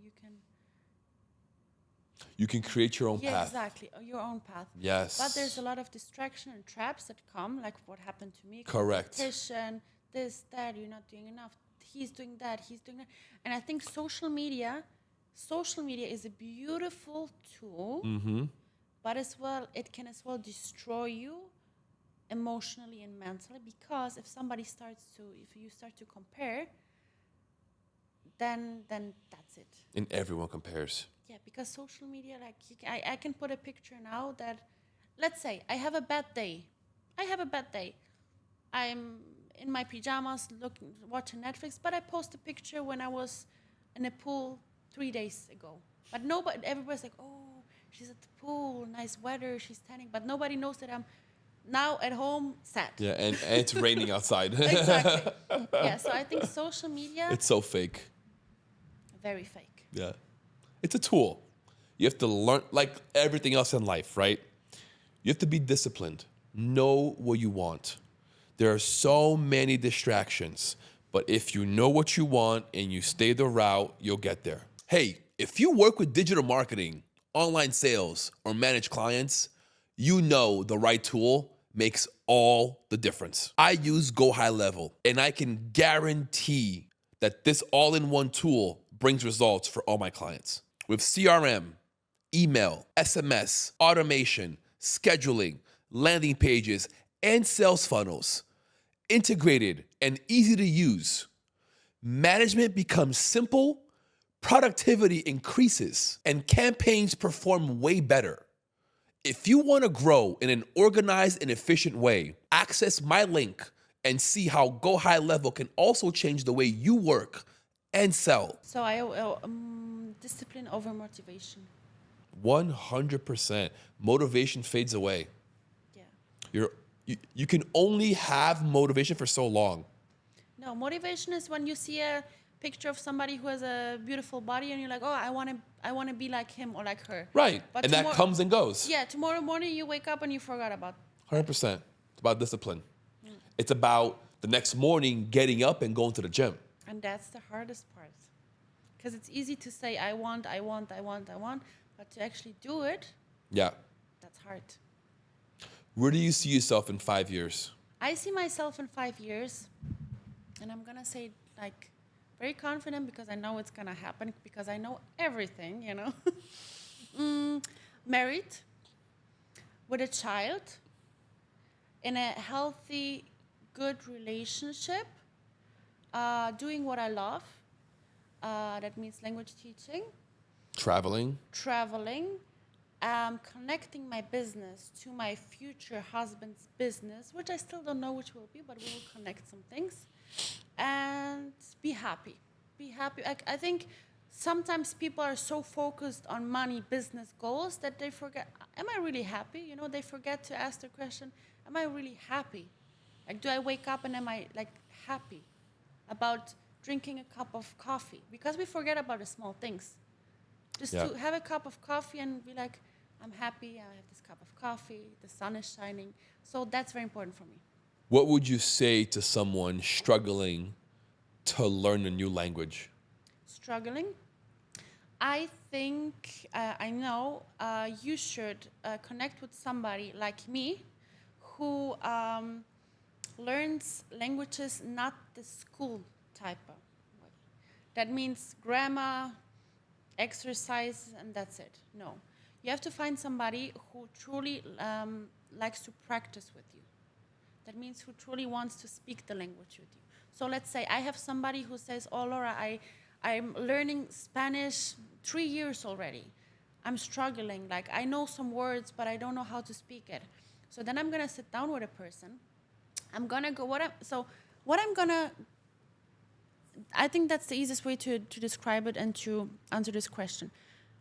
You can create your own Yeah, path. exactly. Your own path. Yes. But there's a lot of distraction and traps that come, like what happened to me. Correct. Competition, this, that, you're not doing enough. He's doing that, he's doing that. And I think social media is a beautiful tool, but as well, it can as well destroy you emotionally and mentally, because if you start to compare, then that's it. And everyone compares. Yeah, because social media, like I can put a picture now that, let's say I have a bad day. I'm in my pajamas watching Netflix, but I post a picture when I was in a pool 3 days ago. But everybody's like, oh, she's at the pool, nice weather, she's tanning. But nobody knows that I'm now at home sad. Yeah, and it's raining outside. Exactly. Yeah, so I think social media, It's so fake. very fake. Yeah. It's a tool. You have to learn, like everything else in life, right? You have to be disciplined. Know what you want. There are so many distractions, but if you know what you want and you stay the route, you'll get there. Hey, if you work with digital marketing, online sales, or manage clients, you know the right tool makes all the difference. I use Go High Level, and I can guarantee that this all-in-one tool brings results for all my clients. With CRM, email, SMS, automation, scheduling, landing pages, and sales funnels, integrated and easy to use, management becomes simple, productivity increases, and campaigns perform way better. If you want to grow in an organized and efficient way, access my link and see how Go High Level can also change the way you work and sell. So discipline over motivation. 100%. Motivation fades away. Yeah. You can only have motivation for so long. No, motivation is when you see a picture of somebody who has a beautiful body and you're like, oh, I want to be like him or like her. Right. But and that comes and goes. Yeah, tomorrow morning you wake up and you forgot about 100%. It's about discipline. It's about the next morning getting up and going to the gym. And that's the hardest part. Because it's easy to say, I want, but to actually do it, Yeah. that's hard. Where do you see yourself in 5 years? I see myself in 5 years, and I'm going to say, like, very confident because I know it's going to happen, because I know everything, you know. Married, with a child, in a healthy, good relationship, doing what I love. That means language teaching. Traveling. Connecting my business to my future husband's business, which I still don't know which will be, but we will connect some things. And be happy. Be happy. I think sometimes people are so focused on money, business goals that they forget, am I really happy? You know, they forget to ask the question, am I really happy? Like, do I wake up and am I, like, happy about drinking a cup of coffee? Because we forget about the small things. Just to have a cup of coffee and be like, I'm happy, I have this cup of coffee, the sun is shining. So that's very important for me. What would you say to someone struggling to learn a new language? Struggling? I think, you should connect with somebody like me who learns languages not the school type of way. That means grammar, exercise, and that's it. No. You have to find somebody who truly likes to practice with you. That means who truly wants to speak the language with you. So let's say I have somebody who says, oh, Laura, I'm learning Spanish 3 years already. I'm struggling. Like, I know some words, but I don't know how to speak it. So then I'm going to sit down with a person. I'm going to go, I think that's the easiest way to describe it and to answer this question.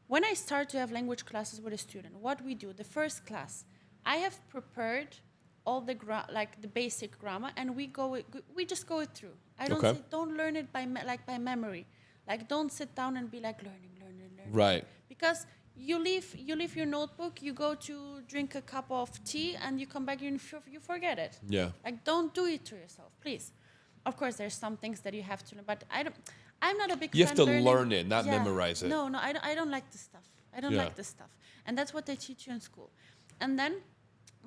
When I start to have language classes with a student, what we do, the first class, I have prepared all the basic grammar, and we just go it through. I don't say, don't learn it by memory. Like, don't sit down and be like learning. Right. Because you leave your notebook, you go to drink a cup of tea, and you come back and you forget it. Yeah. Like, don't do it to yourself, please. Of course, there's some things that you have to learn, but I'm not a big fan. You have to learn it, not memorize it. No, I don't like this stuff. I don't like this stuff. And that's what they teach you in school. And then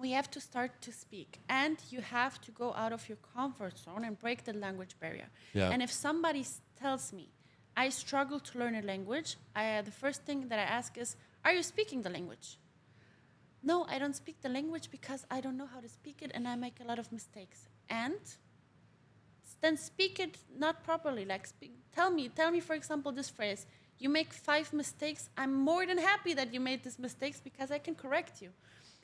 we have to start to speak. And you have to go out of your comfort zone and break the language barrier. Yeah. And if somebody tells me, I struggle to learn a language, the first thing that I ask is, are you speaking the language? No, I don't speak the language because I don't know how to speak it and I make a lot of mistakes. And then speak it not properly. Like, tell me, for example, this phrase. You make 5 mistakes. I'm more than happy that you made these mistakes because I can correct you.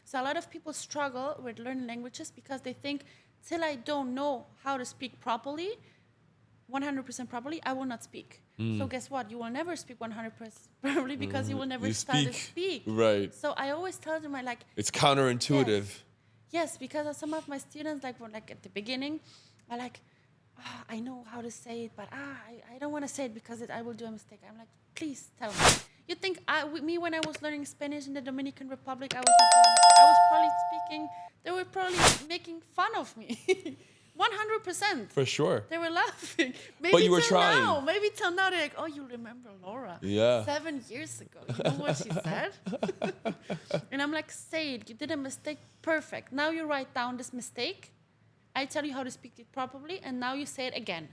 So a lot of people struggle with learning languages because they think, till I don't know how to speak properly, 100% properly, I will not speak. So guess what? You will never speak 100% properly because you will never start to speak. Right. So I always tell them, it's counterintuitive. Yes, because some of my students, at the beginning, are like, I know how to say it, but I don't want to say it because I will do a mistake. I'm like, please tell me. You think when I was learning Spanish in the Dominican Republic, I was probably speaking, they were probably making fun of me. 100%. For sure. They were laughing. Maybe But you were till trying. Now. Maybe till now they're like, oh, you remember Laura? Yeah. 7 years ago. You know what she said? And I'm like, say it. You did a mistake. Perfect. Now you write down this mistake. I tell you how to speak it properly, and now you say it again.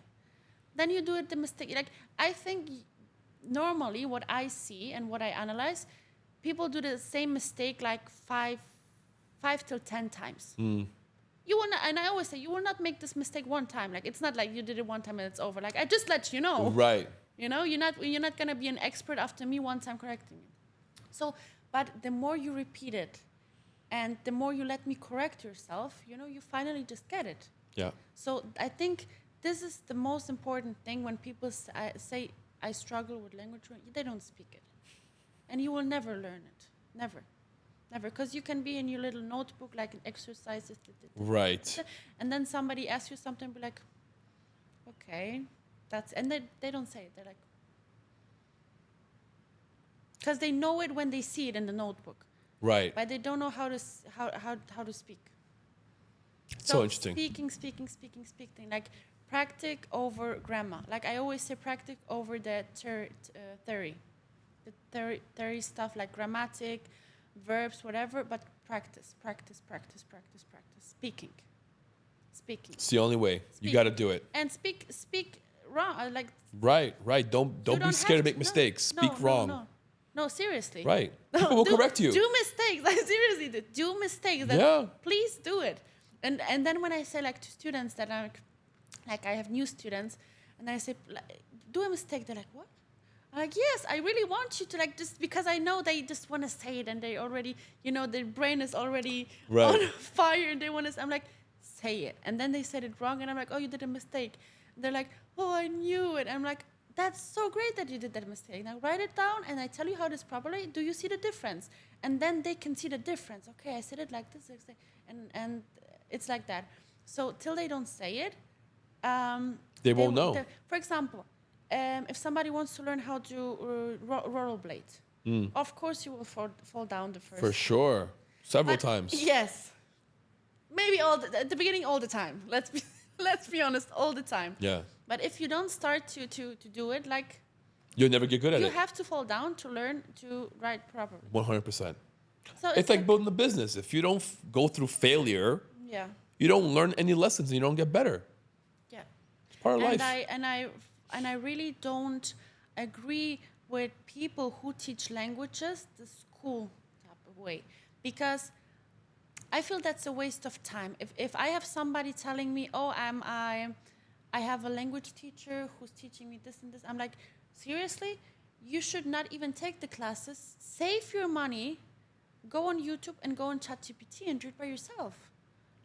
Then you do it the mistake. Like, I think normally what I see and what I analyze, people do the same mistake like 5 till 10 times. You will not, and I always say, you will not make this mistake one time. Like, it's not like you did it one time and it's over. Like, I just let you know. Right. You know, you're not gonna be an expert after me one time correcting it. So, but the more you repeat it, and the more you let me correct yourself, you know, you finally just get it. Yeah. So I think this is the most important thing when people say, I struggle with language, they don't speak it. And you will never learn it. Never. Never. Because you can be in your little notebook, like an exercise. Right. And then somebody asks you something, be like, okay, and they don't say it. They're like, because they know it when they see it in the notebook. Right. But they don't know how to speak. So interesting. Speaking. Like, practice over grammar. Like, I always say, practice over the theory. The theory stuff, like grammatic, verbs, whatever, but practice. Speaking. It's the only way. You got to do it. And speak wrong. Like, Right. Don't be scared to make mistakes. Speak wrong. No, seriously. Right. People will correct you. Do mistakes. Like, seriously, do mistakes. Yeah. Please do it. And then when I say, like, to students that are, like, I have new students, and I say, like, do a mistake, they're like, what? I'm like, yes, I really want you to, like, just because I know they just want to say it, and they already, you know, their brain is already on fire, and they want to, I'm like, say it. And then they said it wrong, and I'm like, oh, you did a mistake. And they're like, oh, I knew it. I'm like, that's so great that you did that mistake. Now write it down, and I tell you how this properly. Do you see the difference? And then they can see the difference. Okay, I said it like this, and it's like that. So till they don't say it, they won't know. For example, if somebody wants to learn how to rollerblade, of course you will fall down the first. For sure, several times. Yes, maybe at the beginning all the time. Let's be honest, all the time. Yeah. But if you don't start to do it, like, you'll never get good at it. You have to fall down to learn to write properly. 100%. So it's like building a business. If you don't go through failure, you don't learn any lessons and you don't get better. Yeah. It's part of life. And I really don't agree with people who teach languages the school type of way, because I feel that's a waste of time. If I have somebody telling me, oh, I have a language teacher who's teaching me this and this, I'm like, seriously? You should not even take the classes. Save your money, go on YouTube and go on ChatGPT and do it by yourself.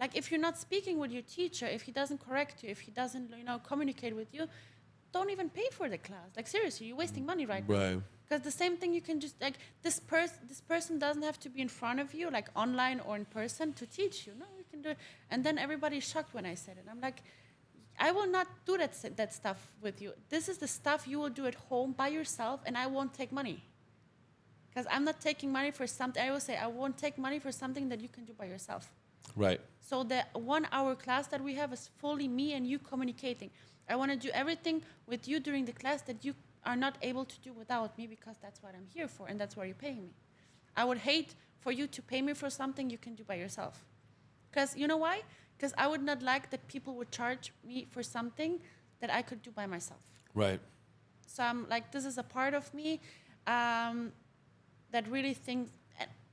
Like, if you're not speaking with your teacher, if he doesn't correct you, if he doesn't, communicate with you, don't even pay for the class. Like, seriously, you're wasting money right now. Right. Because the same thing, you can just, like, this person doesn't have to be in front of you, like online or in person, to teach you. No, you can do it. And then everybody's shocked when I said it. I'm like, I will not do that stuff with you. This is the stuff you will do at home by yourself, and I won't take money. Because I'm not taking money for something. I will say, I won't take money for something that you can do by yourself. Right. So the 1 hour class that we have is fully me and you communicating. I want to do everything with you during the class that you are not able to do without me, because that's what I'm here for, and that's why you're paying me. I would hate for you to pay me for something you can do by yourself. Because you know why? Because I would not like that people would charge me for something that I could do by myself. Right. So I'm like, this is a part of me that really thinks,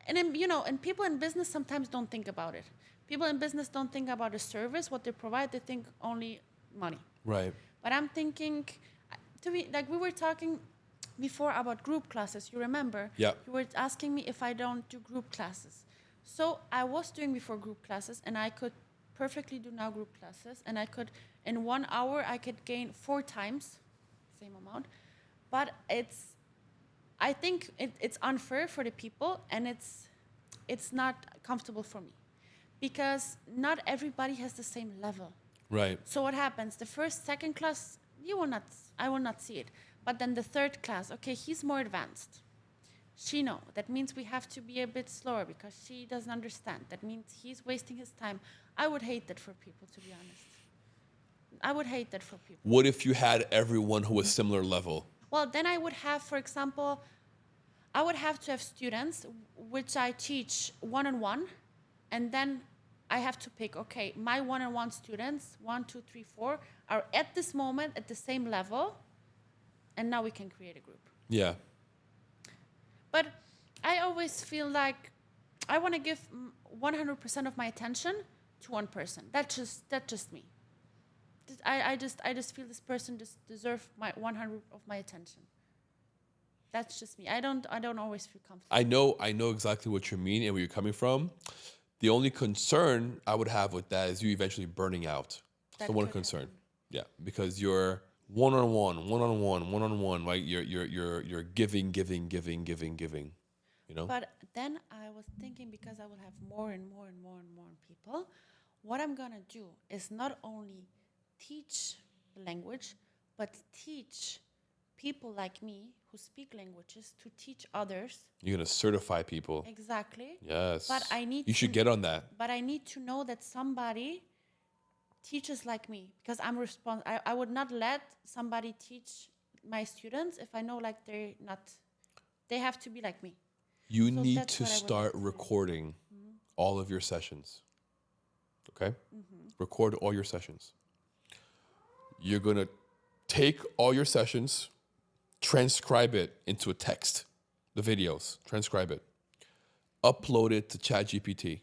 and people in business sometimes don't think about it. People in business don't think about the service, what they provide. They think only money. Right. But I'm thinking, like we were talking before about group classes. You remember? Yeah. You were asking me if I don't do group classes. So I was doing before group classes, and I could perfectly do now group classes, and I could, in 1 hour, I could gain 4 times, same amount. But I think it's unfair for the people, and it's not comfortable for me, because not everybody has the same level. Right. So what happens? The first, second class, I will not see it. But then the third class, okay, he's more advanced. She knows. That means we have to be a bit slower because she doesn't understand. That means he's wasting his time. I would hate that for people, to be honest. I would hate that for people. What if you had everyone who was similar level? Well, then I would have, for example, I would have to have students which I teach one-on-one, and then I have to pick, okay, my one-on-one students, 1, 2, 3, 4, are at this moment at the same level, and now we can create a group. Yeah. But I always feel like I want to give 100% of my attention to one person. That's just me. I just feel this person just deserves my 100 of my attention. That's just me. I don't always feel comfortable. I know exactly what you mean and where you're coming from. The only concern I would have with that is you eventually burning out. That's the one concern. Happen. Yeah, because you're one-on-one, right? You're giving. You know. But then I was thinking, because I will have more and more people, what I'm gonna do is not only teach the language, but teach people like me who speak languages to teach others. You're gonna certify people. Exactly. Yes. But you should get on that. But I need to know that somebody teaches like me, because I'm responsible. I would not let somebody teach my students if I know like they have to be like me. You need to start recording all of your sessions. Okay? Record all your sessions. You're going to take all your sessions, transcribe it into a text, the videos, transcribe it, upload it to ChatGPT,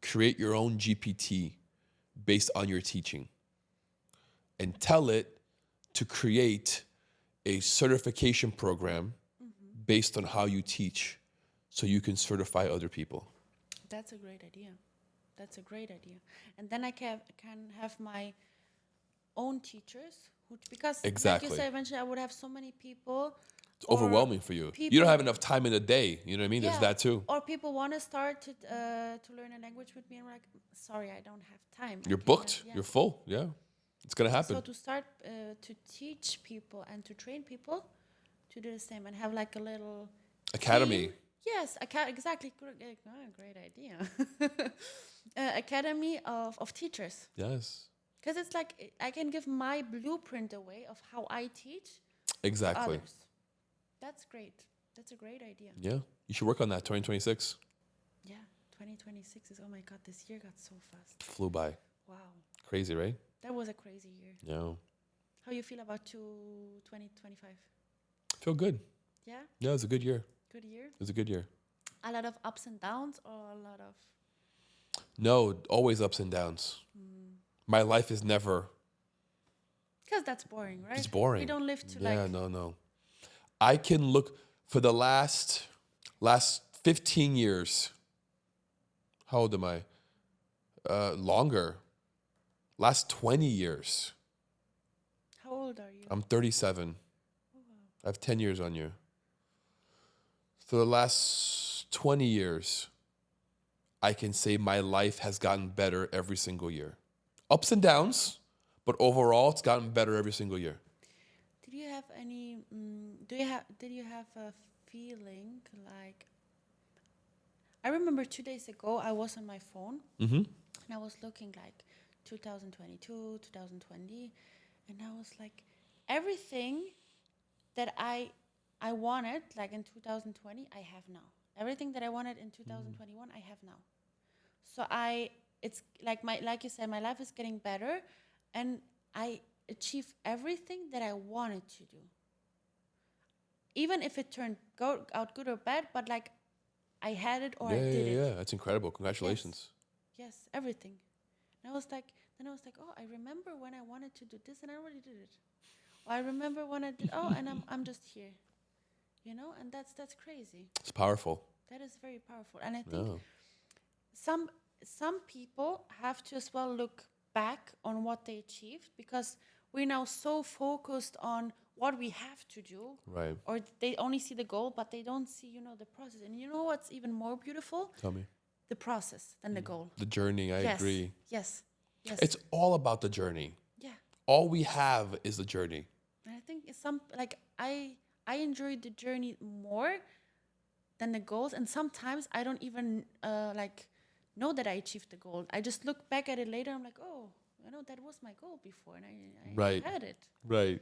create your own GPT based on your teaching, and tell it to create a certification program based on how you teach so you can certify other people. That's a great idea. That's a great idea. And then I can have my own teachers, because exactly. Like you said, eventually I would have so many people. It's overwhelming for you. You don't have enough time in a day. You know what I mean? Yeah. There's that too. Or people want to start to learn a language with me, and we're like, sorry, I don't have time. You're booked. You're full. Yeah. It's going to happen. So to start to teach people and to train people to do the same and have like a little academy. Team. Yes, exactly. Great idea. Academy of teachers. Yes. Because it's like I can give my blueprint away of how I teach. Exactly. To others. That's great. That's a great idea. Yeah. You should work on that, 2026. Yeah, 2026 is, oh my God, this year got so fast. Flew by. Wow. Crazy, right? That was a crazy year. Yeah. How you feel about 2025? Feel good. Yeah? Yeah, it was a good year. Good year? It was a good year. A lot of ups and downs, or a lot of... No, always ups and downs. My life is never... Because that's boring, right? It's boring. We don't live to Yeah, no. I can look for the last 15 years. How old am I? Longer. Last 20 years. How old are you? I'm 37. Oh, wow. I have 10 years on you. For the last 20 years, I can say my life has gotten better every single year. Ups and downs, but overall, it's gotten better every single year. Did you have any? Did you have a feeling like? I remember 2 days ago, I was on my phone and I was looking like 2022, 2020, and I was like, everything that I wanted, like in 2020, I have now. Everything that I wanted in 2021, I have now. So it's like you said, my life is getting better, and I achieve everything that I wanted to do. Even if it turned out good or bad, but like I had it or I did it. Yeah, that's incredible. Congratulations. Yes, everything. And I was like, oh, I remember when I wanted to do this and I already did it. Or I remember when I did, and I'm just here. You know, and that's crazy. It's powerful. That is very powerful. And I think some people have to as well look back on what they achieved, because we're now so focused on what we have to do. Right. Or they only see the goal, but they don't see, the process. And you know what's even more beautiful? Tell me. The process than the goal. The journey, I agree. Yes. It's all about the journey. Yeah. All we have is the journey. And I think I enjoy the journey more than the goals. And sometimes I don't even know that I achieved the goal. I just look back at it later. I'm like, oh, that was my goal before, and I Right. had it. Right.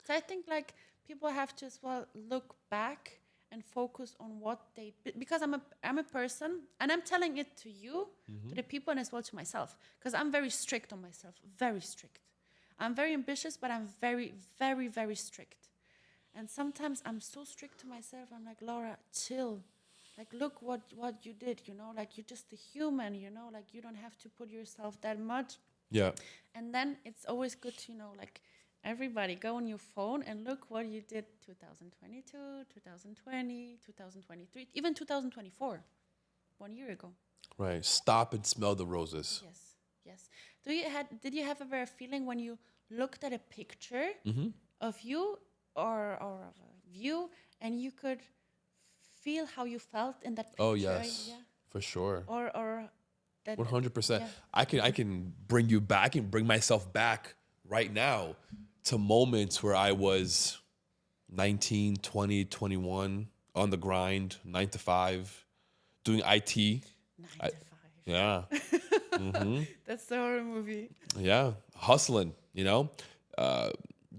So I think like people have to as well look back and focus on what because I'm a person, and I'm telling it to you, to the people, and as well to myself, because I'm very strict on myself, very strict. I'm very ambitious, but I'm very, very, very strict. And sometimes I'm so strict to myself. I'm like, Laura, chill. Like, look what you did, like you're just a human, like you don't have to put yourself that much. Yeah. And then it's always good to, like, everybody go on your phone and look what you did 2022, 2020, 2023, even 2024, 1 year ago. Right. Stop and smell the roses. Yes. Did you have ever a feeling when you looked at a picture of you or of a view, and you could feel how you felt in that picture? Oh, yes. Yeah. For sure. Or that 100%. yeah. I can bring you back and bring myself back right now to moments where I was 19, 20, 21, on the grind, 9 to 5, doing IT. 9 to 5. Yeah. That's the horror movie. Yeah. Hustling,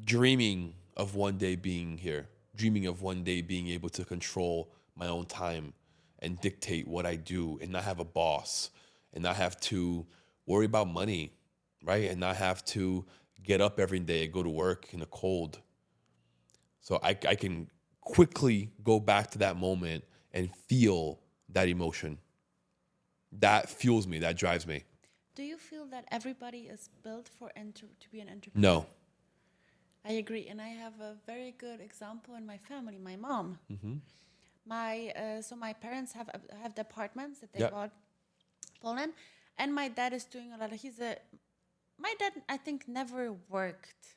dreaming of one day being here, dreaming of one day being able to control my own time and dictate what I do and not have a boss and not have to worry about money, right? And not have to get up every day and go to work in the cold. So I can quickly go back to that moment and feel that emotion. That fuels me, that drives me. Do you feel that everybody is built to be an entrepreneur? No. I agree, and I have a very good example in my family. My mom, so my parents have the apartments that they bought in Poland, and my dad is doing a lot of. My dad, I think, never worked.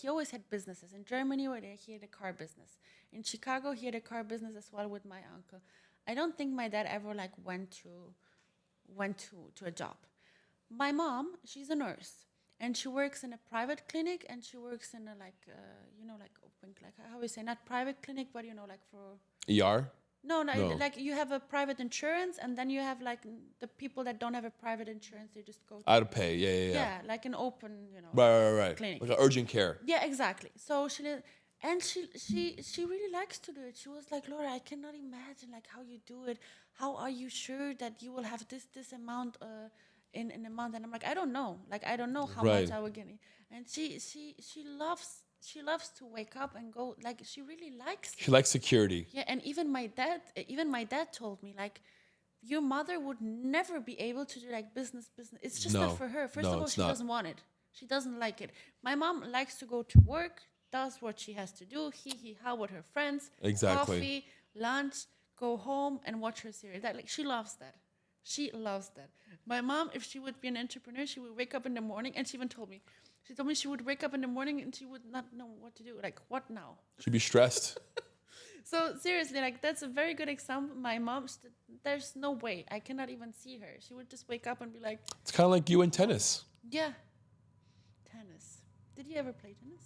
He always had businesses in Germany, where he had a car business. In Chicago, he had a car business as well with my uncle. I don't think my dad ever went to a job. My mom, she's a nurse, and she works in a private clinic, and she works in a open, how we say, not private clinic, but for ER? No, like you have a private insurance, and then you have the people that don't have a private insurance, they just go to Out of pay, yeah. yeah, like an open, Right. clinic. Like an urgent care. Yeah, exactly. So she really likes to do it. She was like, Laura, I cannot imagine how you do it. How are you sure that you will have this amount in a month? And I'm like, I don't know. I don't know how much I will get. And she loves to wake up and go. She really likes it. She likes security. Yeah, and even my dad told me your mother would never be able to do business. It's just not for her. First of all, she doesn't want it. She doesn't like it. My mom likes to go to work, does what she has to do, how with her friends, Exactly. coffee, lunch, go home and watch her series. She loves that. She loves that. My mom, if she would be an entrepreneur, she would wake up in the morning, and she even told me she would wake up in the morning and she would not know what to do. What now? She'd be stressed. So seriously, that's a very good example. My mom, there's no way. I cannot even see her. She would just wake up and be like... It's kind of like you in tennis. Yeah. Tennis. Did you ever play tennis?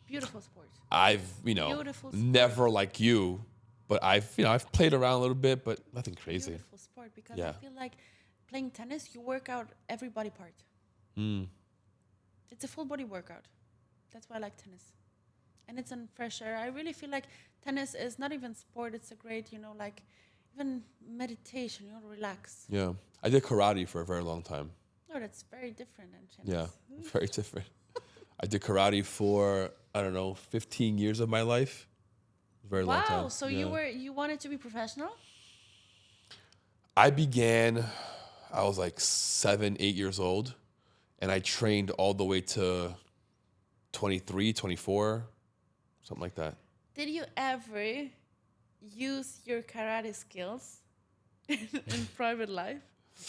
Beautiful sport. I've, Beautiful sport. never like you, but I've played around a little bit, but nothing crazy. Beautiful sport, because I feel like playing tennis, you work out every body part. It's a full body workout. That's why I like tennis. And it's in fresh air. I really feel like tennis is not even sport. It's a great, even meditation, relax. Yeah. I did karate for a very long time. Oh, that's very different than tennis. Yeah, very different. I did karate for, 15 years of my life. Very long time. Wow, so you wanted to be professional? I was 7, 8 years old, and I trained all the way to 23, 24, something like that. Did you ever use your karate skills in private life?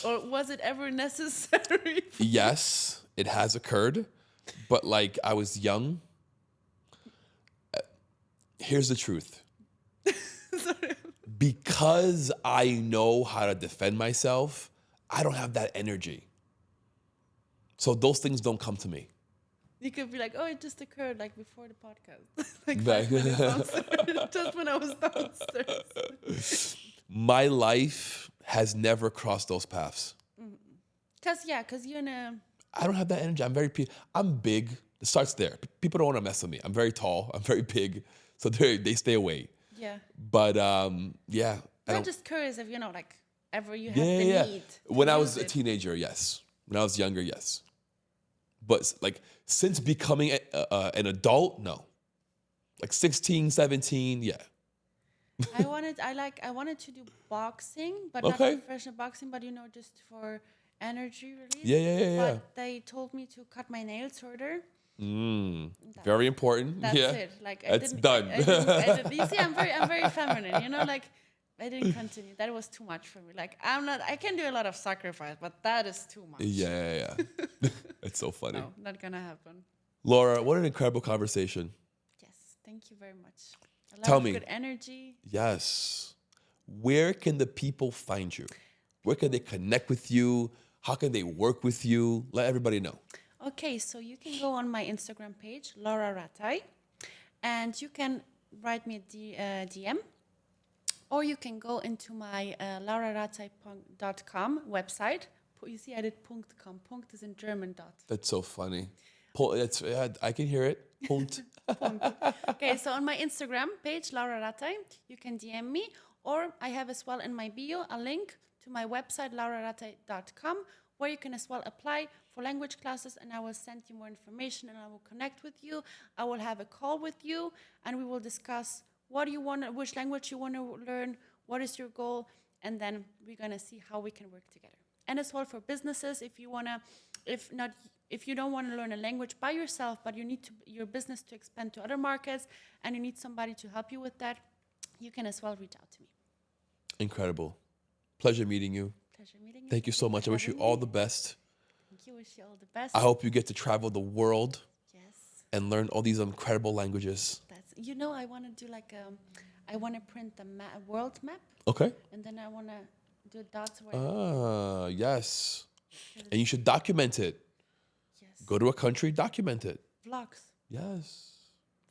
Or was it ever necessary? Yes, it has occurred, but I was young. Here's the truth. Sorry. Because I know how to defend myself, I don't have that energy. So those things don't come to me. You could be like, oh, it just occurred before the podcast. 5 minutes downstairs, just when I was downstairs. My life has never crossed those paths. Because you're in a... I don't have that energy. I'm big. It starts there. People don't want to mess with me. I'm very tall. I'm very big. So they stay away. Yeah. But yeah. I'm just curious if, like, ever you have Yeah, the yeah. need to When I use was a it. teenager, yes. When I was younger, yes. But like since becoming an adult, no. Like 16, 17, yeah. I wanted to do boxing, but Okay. not professional boxing, but just for energy release. Yeah. But they told me to cut my nails shorter. Very important. That's yeah. it. Like That's done. I didn't, you see, I'm very feminine. Like I didn't continue. That was too much for me. Like I can do a lot of sacrifice, but that is too much. Yeah. It's so funny. No, not gonna happen. Laura, what an incredible conversation. Yes, thank you very much. A lot Tell of me. good energy. Yes. Where can the people find you? Where can they connect with you? How can they work with you? Let everybody know. Okay, so you can go on my Instagram page, Laura Rataj, and you can write me a DM, or you can go into my laurarataj.com website. You see, I did .com. Punkt is in German. Dot. That's so funny. I can hear it. Punkt. Okay, so on my Instagram page, Laura Rataj, you can DM me, or I have as well in my bio a link to my website, laurarataj.com, where you can as well apply for language classes, and I will send you more information, and I will connect with you. I will have a call with you, and we will discuss which language you want to learn, what is your goal, and then we're gonna see how we can work together. And as well for businesses, if you don't want to learn a language by yourself, but you need your business to expand to other markets, and you need somebody to help you with that, you can as well reach out to me. Incredible. Pleasure meeting you. Pleasure meeting you. Thank you so much. I wish you all the best. Thank you. Wish you all the best. I hope you get to travel the world Yes. and learn all these incredible languages. I want to do I want to print a world map, Okay. and then I want to do dots where. Yes. And you should document it. Yes. Go to a country, document it. Vlogs. Yes.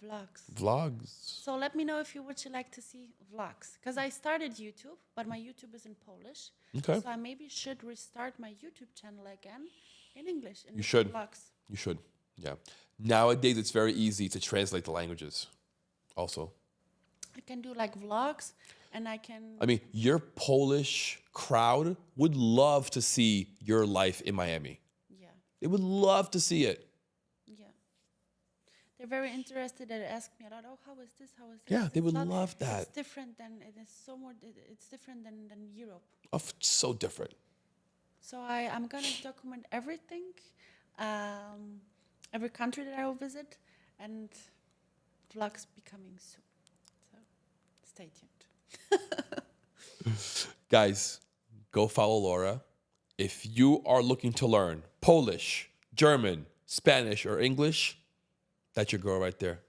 Vlogs. Vlogs. So let me know if you would like to see vlogs, because I started YouTube, but my YouTube is in Polish. Okay. So I maybe should restart my YouTube channel again in English. You should. Vlogs. You should. Yeah. Nowadays, it's very easy to translate the languages also. I can do vlogs, and I can. I mean, your Polish crowd would love to see your life in Miami. Yeah. They would love to see it. Yeah. They're very interested. They ask me a lot. Oh, how is this? How is this? Yeah, they would It's love that. It's different than it is so more. It's different than Europe. So different. So I'm gonna document everything, every country that I will visit, and vlogs becoming soon. So stay tuned. Guys, go follow Laura. If you are looking to learn Polish, German, Spanish, or English, that's your girl right there.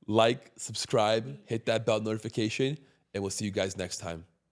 Like, subscribe, hit that bell notification, and we'll see you guys next time.